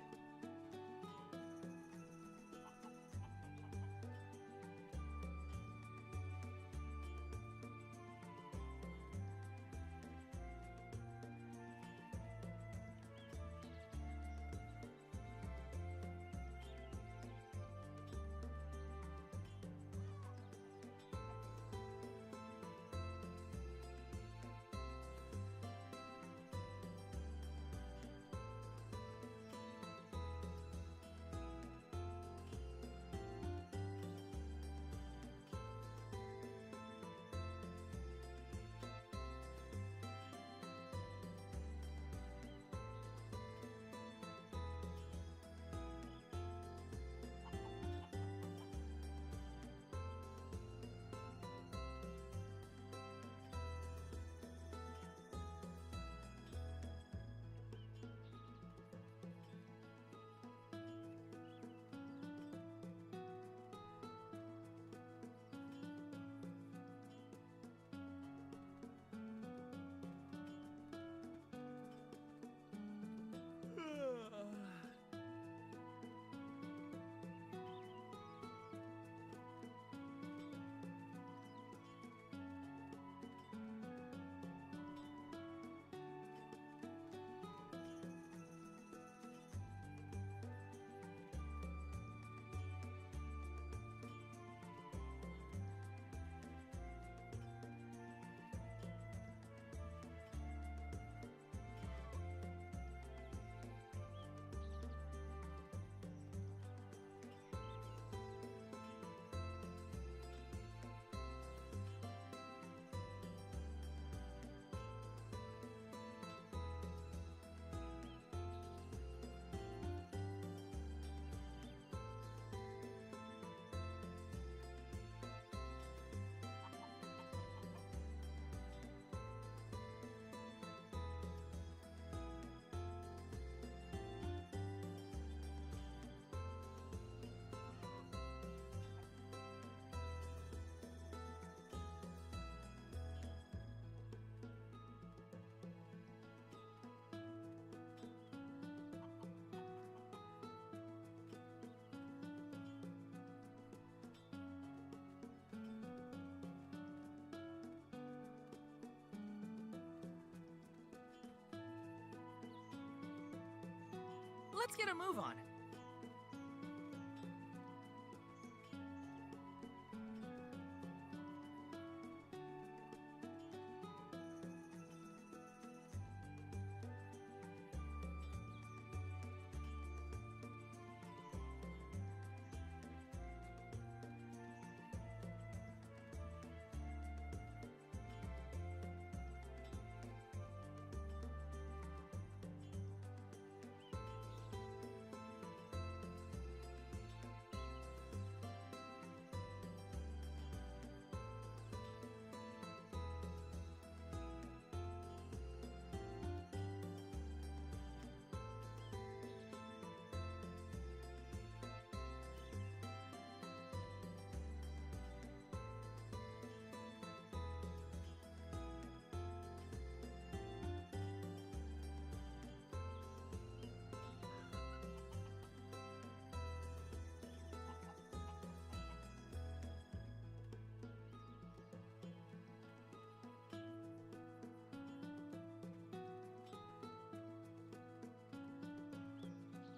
Let's get a move on.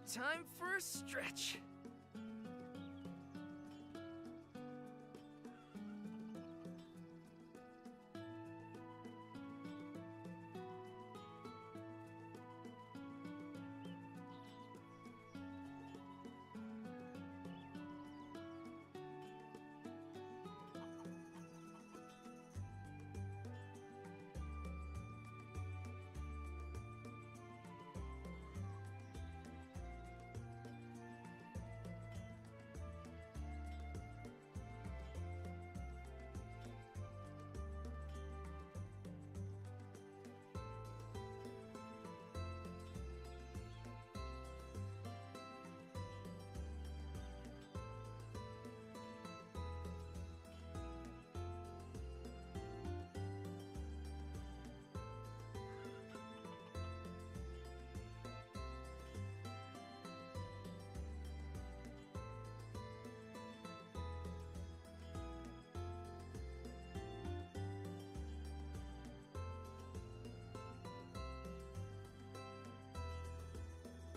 Time for a stretch.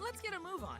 Let's get a move on.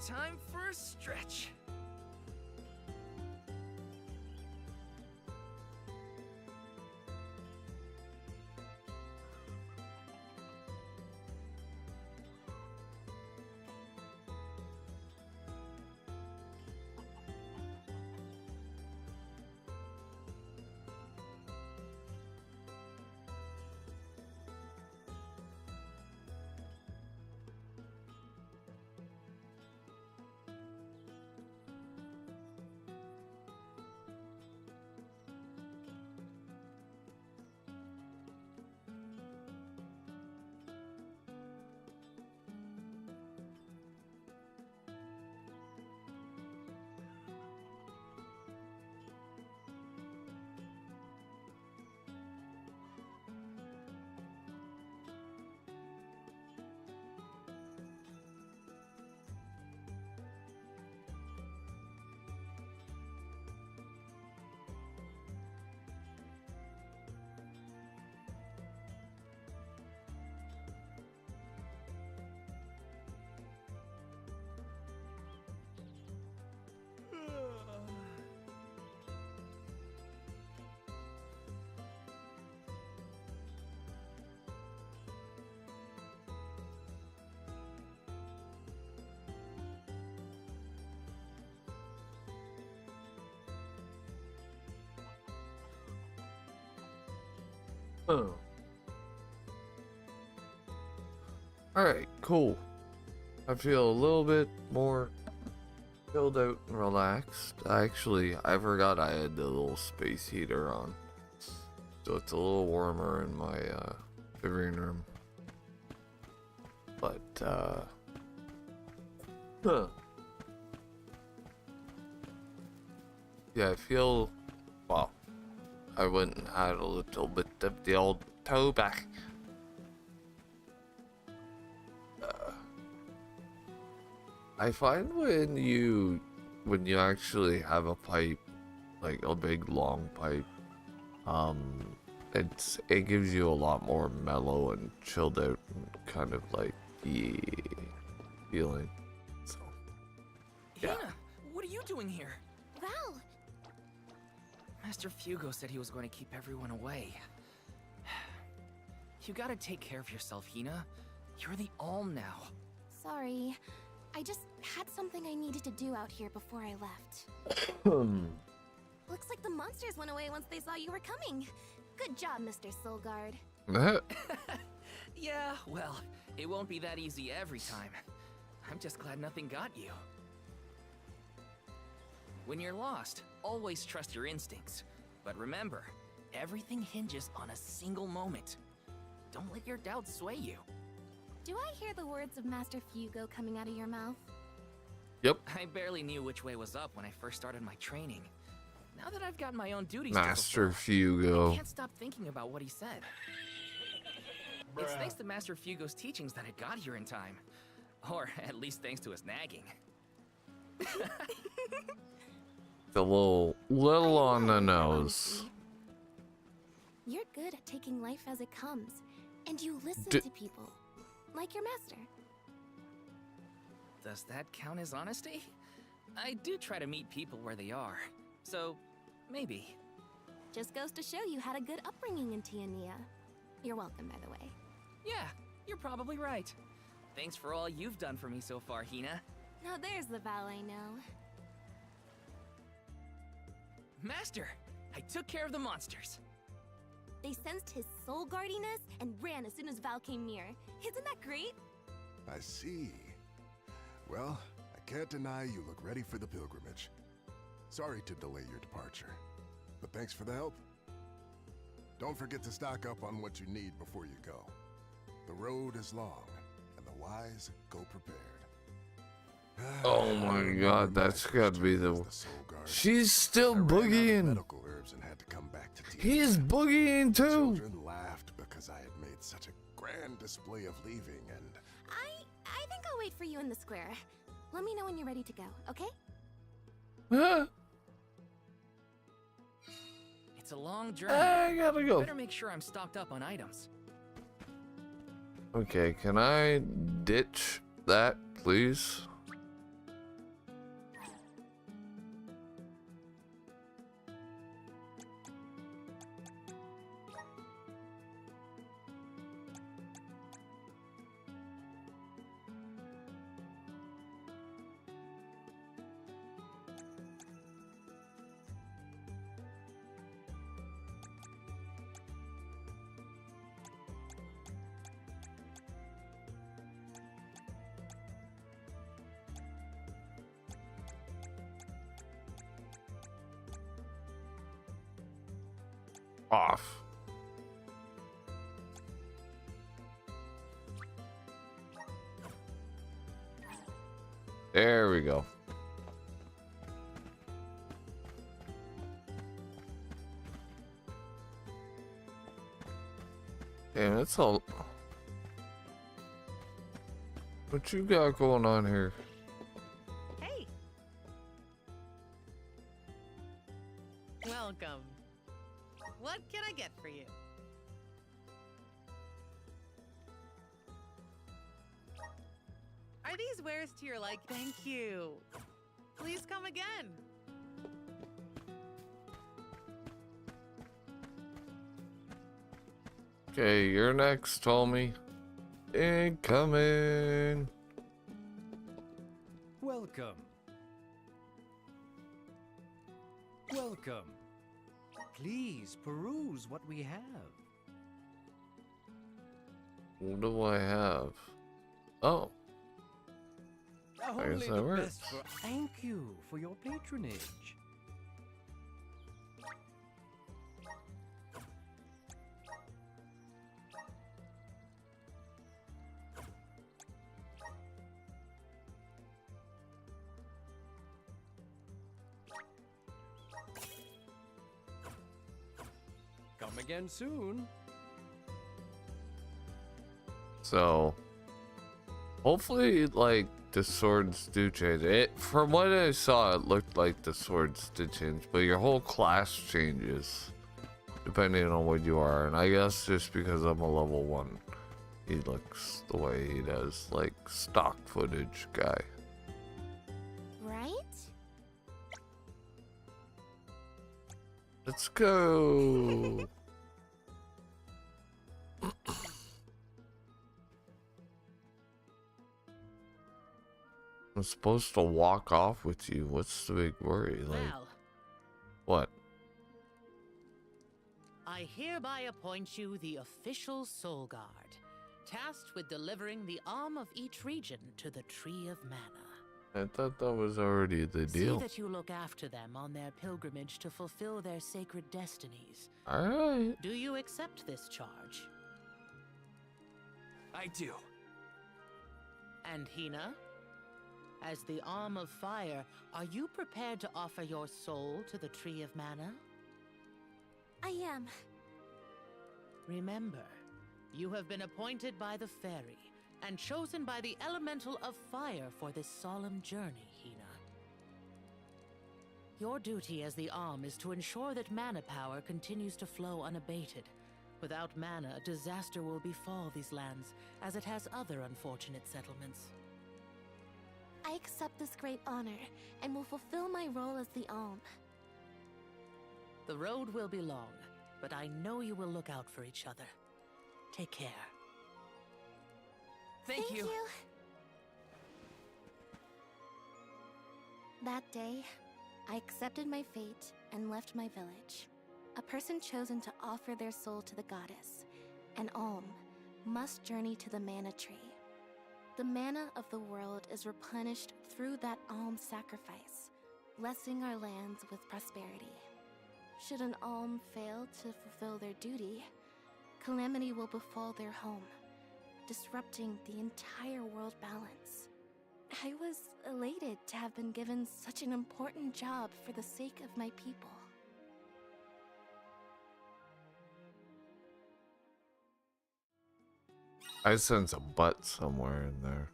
Time for a stretch. Oh. Alright, cool. I feel a little bit more chilled out and relaxed. Actually, I forgot I had the little space heater on. So it's a little warmer in my living room. But, yeah, I feel, well, I went and had a little bit of the old toe back. I find when you actually have a pipe, like a big long pipe, it gives you a lot more mellow and chilled out and kind of like the feeling. So yeah. Hina, what are you doing here? Val! Master Fugo said he was going to keep everyone away. You gotta take care of yourself, Hina. You're the Alm now. Sorry. I just had something I needed to do out here before I left. Looks like the monsters went away once they saw you were coming. Good job, Mr. Soulguard. Yeah, well, it won't be that easy every time. I'm just glad nothing got you. When you're lost, always trust your instincts. But remember, everything hinges on a single moment. Don't let your doubts sway you. Do I hear the words of Master Fugo coming out of your mouth? Yep. I barely knew which way was up when I first started my training. Now that I've got my own duties Master to fulfill, Fugo. I can't stop thinking about what he said. It's thanks to Master Fugo's teachings that I got here in time. Or at least thanks to his nagging. The little on the nose. You're good at taking life as it comes, and you listen to people, like your master. Does that count as honesty? I do try to meet people where they are, so maybe. Just goes to show you had a good upbringing in Tiania. You're welcome, by the way. Yeah, you're probably right. Thanks for all you've done for me so far, Hina. Now there's the Val I know. Master, I took care of the monsters. They sensed his soul guardiness and ran as soon as Val came near. Isn't that great? I see. Well, I can't deny you look ready for the pilgrimage. Sorry to delay your departure, but thanks for the help. Don't forget to stock up on what you need before you go. The road is long, and the wise go prepared. Oh my god, that's gotta be the... She's still boogieing. Medical herbs and had to come back to He's boogieing too. Children laughed because I had made such a grand display of leaving, and I think I'll wait for you in the square. Let me know when you're ready to go, okay? It's a long journey. I gotta go. Better make sure I'm stocked up on items. Okay, can I ditch that, please? Off. There we go. Damn, that's all. What you got going on here? Hey. Welcome. What can I get for you? Are these wares to your like? Thank you. Please come again. Okay, you're next, Tommy. Incoming. Welcome. Welcome. Please peruse what we have. What do I have? Oh. I guess that works. Thank you for your patronage. Come again soon. So, hopefully, like, the swords do change. It, from what I saw, it looked like the swords did change, but your whole class changes depending on what you are. And I guess just because I'm a level 1, he looks the way he does, like stock footage guy. Right? Let's go. I'm supposed to walk off with you. What's the big worry? Like, Well, what? I hereby appoint you the official Soul Guard, tasked with delivering the arm of each region to the Tree of Mana. I thought that was already the deal. See that you look after them on their pilgrimage to fulfill their sacred destinies. Alright. Do you accept this charge? I do. And Hina? As the Arm of Fire, are you prepared to offer your soul to the Tree of Mana? I am. Remember, you have been appointed by the fairy and chosen by the elemental of fire for this solemn journey, Hina. Your duty as the Arm is to ensure that mana power continues to flow unabated. Without mana, disaster will befall these lands, as it has other unfortunate settlements. I accept this great honor and will fulfill my role as the Alm. The road will be long, but I know you will look out for each other. Take care. Thank you. That day, I accepted my fate and left my village. A person chosen to offer their soul to the goddess, an Alm, must journey to the mana tree. The mana of the world is replenished through that Alm sacrifice, blessing our lands with prosperity. Should an Alm fail to fulfill their duty, calamity will befall their home, disrupting the entire world balance. I was elated to have been given such an important job for the sake of my people. I sense a butt somewhere in there.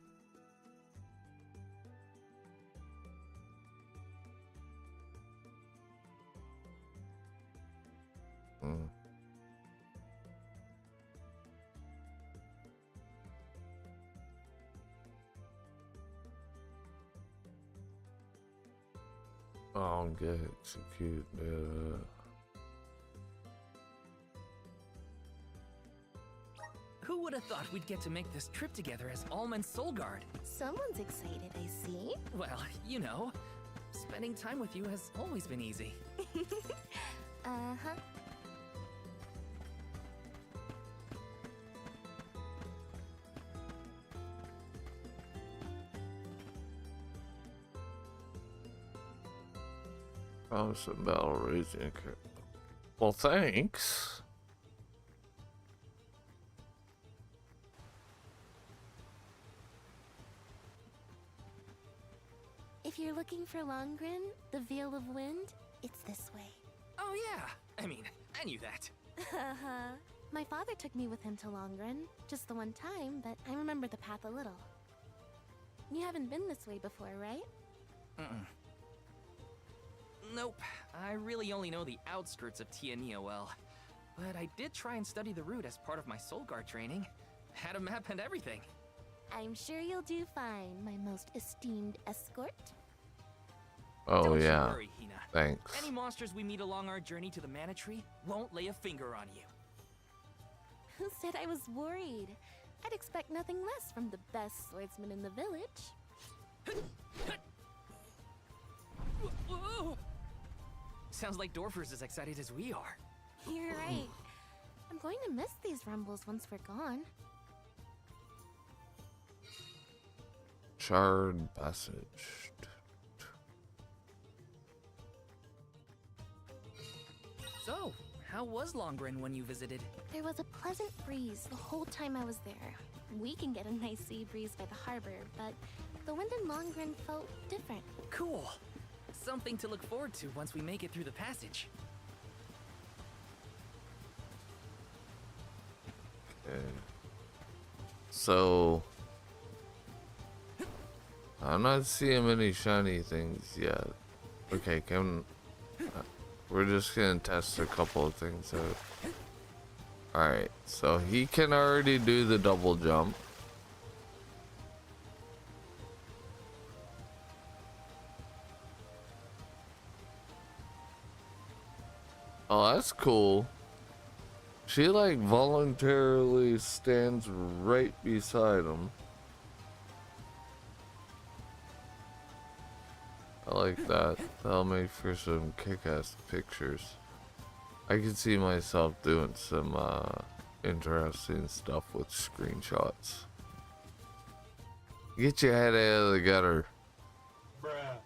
Hmm. Oh, get execute. Who would have thought we'd get to make this trip together as Alm and Soul Guard? Someone's excited, I see. Well, you know, spending time with you has always been easy. Uh-huh. Oh, some battle raising. Well, thanks. If you're looking for Longren, the Veil of Wind, it's this way. Oh yeah, I mean, I knew that. My father took me with him to Longren, just the one time, but I remember the path a little. You haven't been this way before, right? Nope, I really only know the outskirts of Tiania well. But I did try and study the route as part of my Soul Guard training. Had a map and everything. I'm sure you'll do fine, my most esteemed escort. Oh, Don't yeah. you worry, Hina. Thanks. Any monsters we meet along our journey to the Mana Tree won't lay a finger on you. Who said I was worried? I'd expect nothing less from the best swordsman in the village. Whoa. Sounds like Dorfer's as excited as we are. You're right. I'm going to miss these rumbles once we're gone. Charred Passage. So, how was Longren when you visited? There was a pleasant breeze the whole time I was there. We can get a nice sea breeze by the harbor, but the wind in Longren felt different. Cool. Something to look forward to once we make it through the passage. Okay. So I'm not seeing many shiny things yet. Okay, we're just gonna test a couple of things out. Alright, so he can already do the double jump. Oh, that's cool. She like voluntarily stands right beside him. I like that. That'll make for some kick-ass pictures. I can see myself doing some interesting stuff with screenshots. Get your head out of the gutter. Bruh.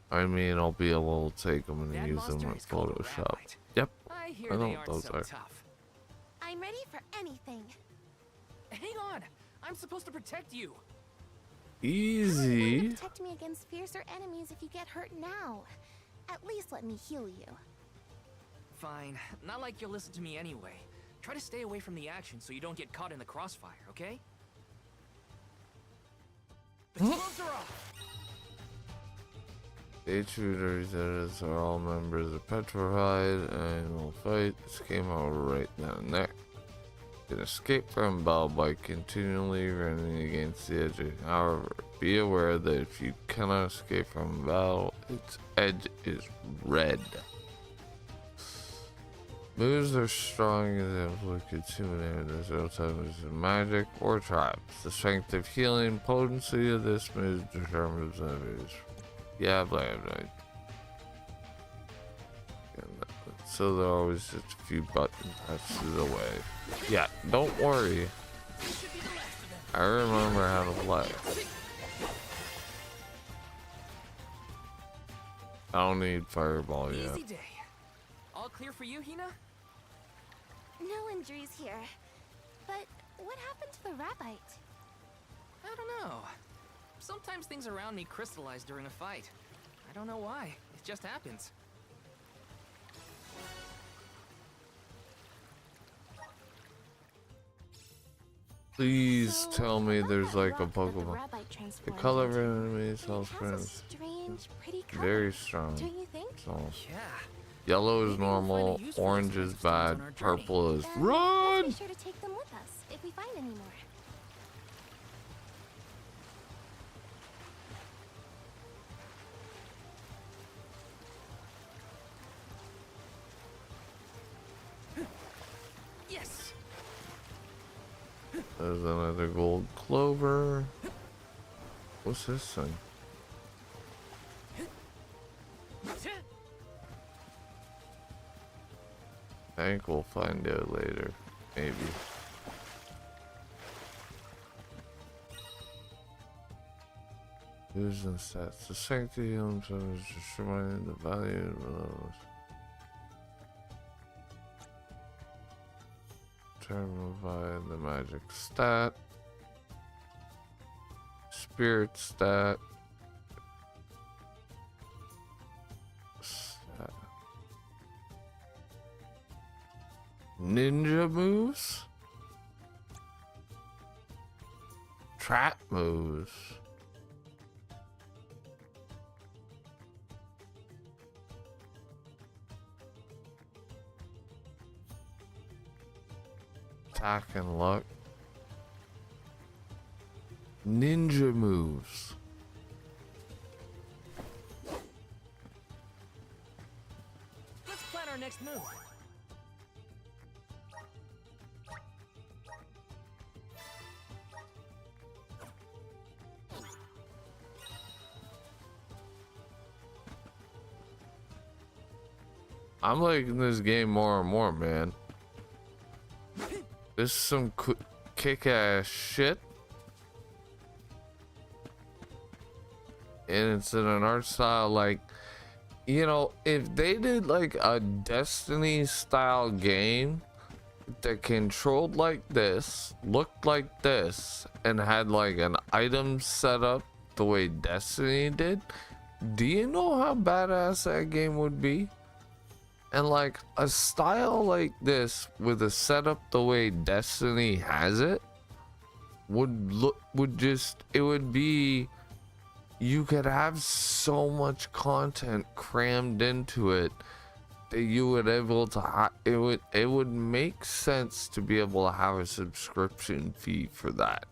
I mean, I'll be able to take them and That use them monster with is called a Photoshop. Rabite. Yep, I hear I know they what aren't those so are. tough. I'm ready for anything. Hang on! I'm supposed to protect you! Easy. Protect me against fiercer enemies if you get hurt now. At least let me heal you. Fine. Not like you'll listen to me anyway. Try to stay away from the action so you don't get caught in the crossfire, okay? The gloves are off! Stage shooters are all members of Petrified and will fight this game out right now and there. You can escape from battle by continually running against the edge. However, be aware that if you cannot escape from battle, its edge is red. Moves are strong and inflict human damage. There's no time to magic or traps. The strength of healing potency of this move determines the enemies. Yeah, blah, blah. So there are always just a few button presses away. Yeah, don't worry. I remember how to play. I don't need fireball yet. Easy day. All clear for you, Hina? No injuries here. But what happened to the Rabite? I don't know. Sometimes things around me crystallize during a fight. I don't know why. It just happens. Please tell me there's like a Pokemon. The color of enemies, health friends. Very strong. Don't you think? So, yeah. yellow is normal, orange is bad, purple is run! Be sure to take them with us if we find any more. Yes. There's another gold clover. What's this thing? I think we'll find out later. Maybe. Use and stats. The strength of healing is just reminding the value of those. Determined by the magic stat. Spirit stat. Ninja moves? Trap moves. Attack and luck. Ninja moves. Let's plan our next move. I'm liking this game more and more, man. This is some kick-ass shit. And it's in an art style like, you know, if they did like a Destiny style game that controlled like this, looked like this, and had like an item set up the way Destiny did, do you know how badass that game would be? And like a style like this with a setup the way Destiny has it it would be, you could have so much content crammed into it that you would able to it would make sense to be able to have a subscription fee for that,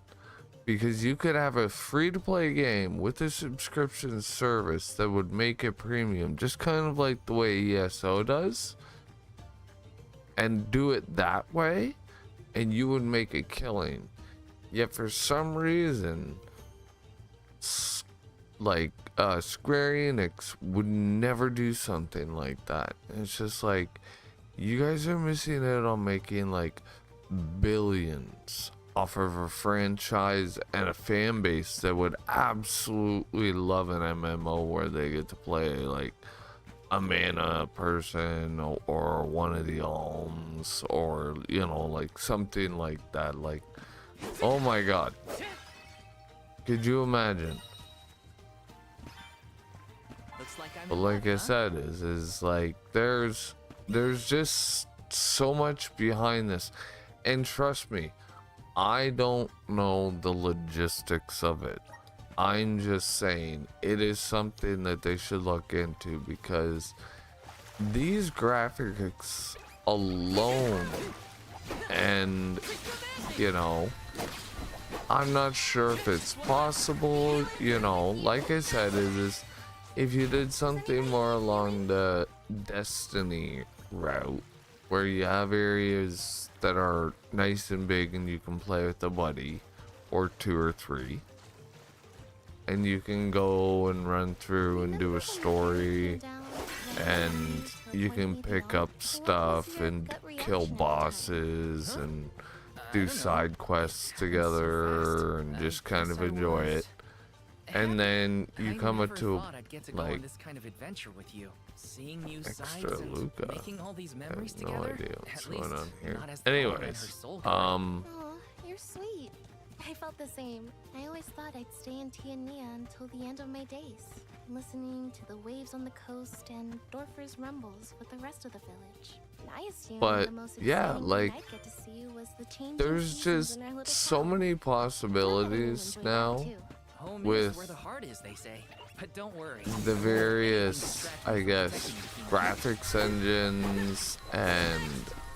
because you could have a free-to-play game with a subscription service that would make it premium, just kind of like the way ESO does, and do it that way, and you would make a killing. Yet for some reason, like Square Enix would never do something like that. And it's just like, you guys are missing out on making like billions off of a franchise and a fan base that would absolutely love an MMO where they get to play like a mana person or one of the alms, or you know, like something like that. Like, oh my god, could you imagine? But like I said, is like there's just so much behind this, and trust me, I don't know the logistics of it. I'm just saying it is something that they should look into, because these graphics alone, and you know, I'm not sure if it's possible, you know, like I said, if you did something more along the Destiny route, where you have areas that are nice and big and you can play with a buddy or 2 or 3, and you can go and run through and do a story, and you can pick up stuff and kill bosses and do side quests together and just kind of enjoy it. And then you come up to like this kind of adventure with you. Seeing new extra sides Luca. making all these I memories have no together. idea what's At going least on here. not as the woman in her Anyways, soul Oh, you're sweet. I felt the same. I always thought I'd stay in Tiania until the end of my days, listening to the waves on the coast and Dorfer's rumbles with the rest of the village. And I assumed but the most yeah, exciting like thing I'd get to see was the changing there's seasons just in our little so town. many possibilities now Home is with where the heart is, they say. But don't worry. the various, I guess, graphics engines and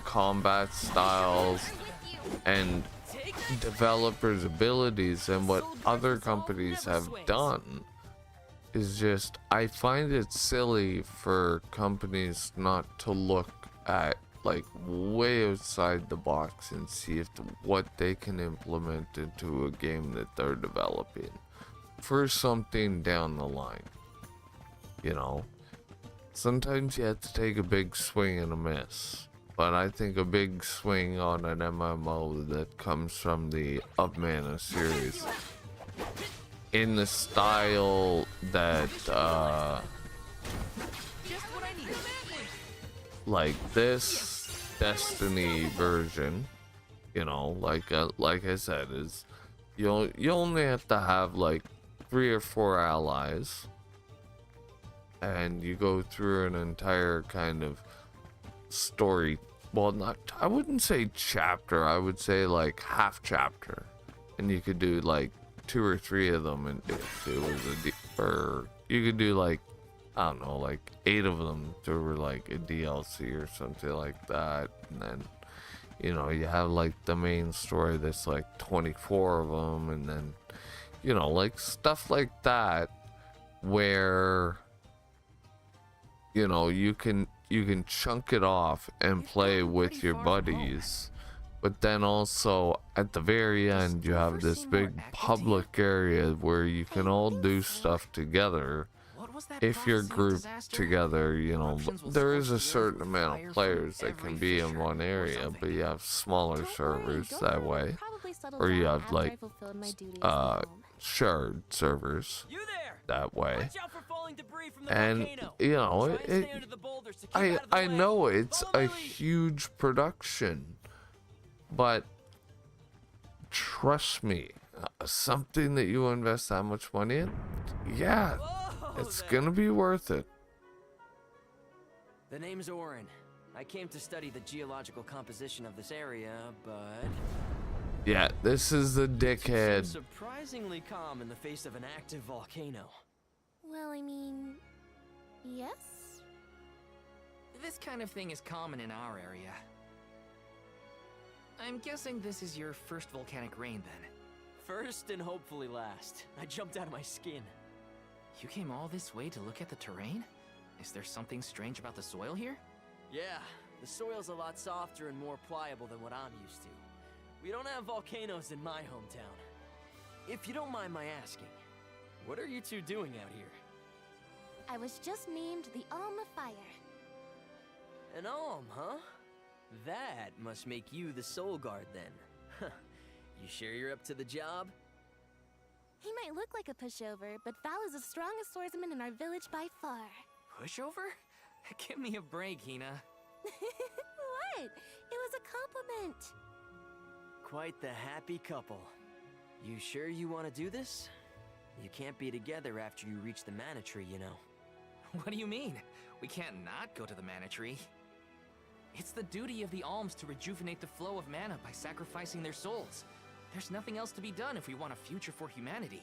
combat styles and developers' abilities, and what other companies have done is just, I find it silly for companies not to look at like way outside the box and see if what they can implement into a game that they're developing for something down the line. You know, sometimes you have to take a big swing and a miss, but I think a big swing on an MMO that comes from the ofmana series in the style that like this Destiny version, you know, like I said, is you only have to have like 3 or 4 allies, and you go through an entire kind of story. Well, not, I wouldn't say chapter, I would say like half chapter, and you could do like 2 or 3 of them, and if it was or you could do like, I don't know, like 8 of them through like a DLC or something like that. And then, you know, you have like the main story that's like 24 of them, and then, you know, like stuff like that where, you know, you can chunk it off and play with your buddies, but then also at the very end you have this big public area where you can all do stuff together was that if you're prophecy of grouped disaster? together, you know, Eruptions will there is scorch a the earth certain with amount fire of from players that every can be in fissure one or area, something. but you have smaller Don't servers worry, that I'll way, probably settle or you down have after like I fulfill my duties home. shared servers You there! that way. Watch out for falling debris from the And volcano. you know, Try and stay under the boulders to keep I out of the way. know it's Follow a my lead. huge production, but trust me, something that you invest that much money in, yeah, it's gonna be worth it. The name's Orin. I came to study the geological composition of this area, but Yeah, this is the dickhead. seems surprisingly calm in the face of an active volcano. Well, I mean, yes? This kind of thing is common in our area. I'm guessing this is your first volcanic rain, then. First and hopefully last. I jumped out of my skin. You came all this way to look at the terrain? Is there something strange about the soil here? Yeah, the soil's a lot softer and more pliable than what I'm used to. We don't have volcanoes in my hometown. If you don't mind my asking, what are you two doing out here? I was just named the Alm of Fire. An alm, huh? That must make you the soul guard then. Huh. You sure you're up to the job? He might look like a pushover, but Val is the strongest swordsman in our village by far. Pushover? Give me a break, Hina. What? It was a compliment. Quite the happy couple. You sure you want to do this? You can't be together after you reach the mana tree, you know. What do you mean? We can't not go to the mana tree. It's the duty of the alms to rejuvenate the flow of mana by sacrificing their souls. There's nothing else to be done if we want a future for humanity.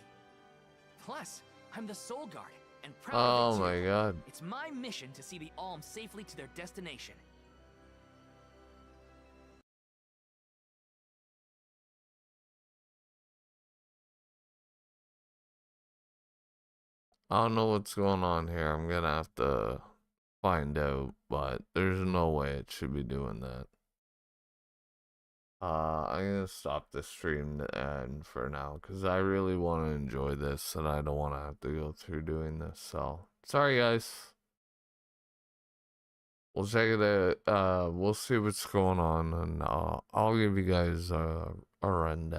Plus, I'm the soul guard, and proud of it Oh my too. god. It's my mission to see the alms safely to their destination. I don't know what's going on here. I'm gonna have to find out, but there's no way it should be doing that. I'm gonna stop the stream and for now because I really want to enjoy this and I don't want to have to go through doing this. So sorry, guys. We'll check it out. We'll see what's going on, and I'll give you guys a rundown.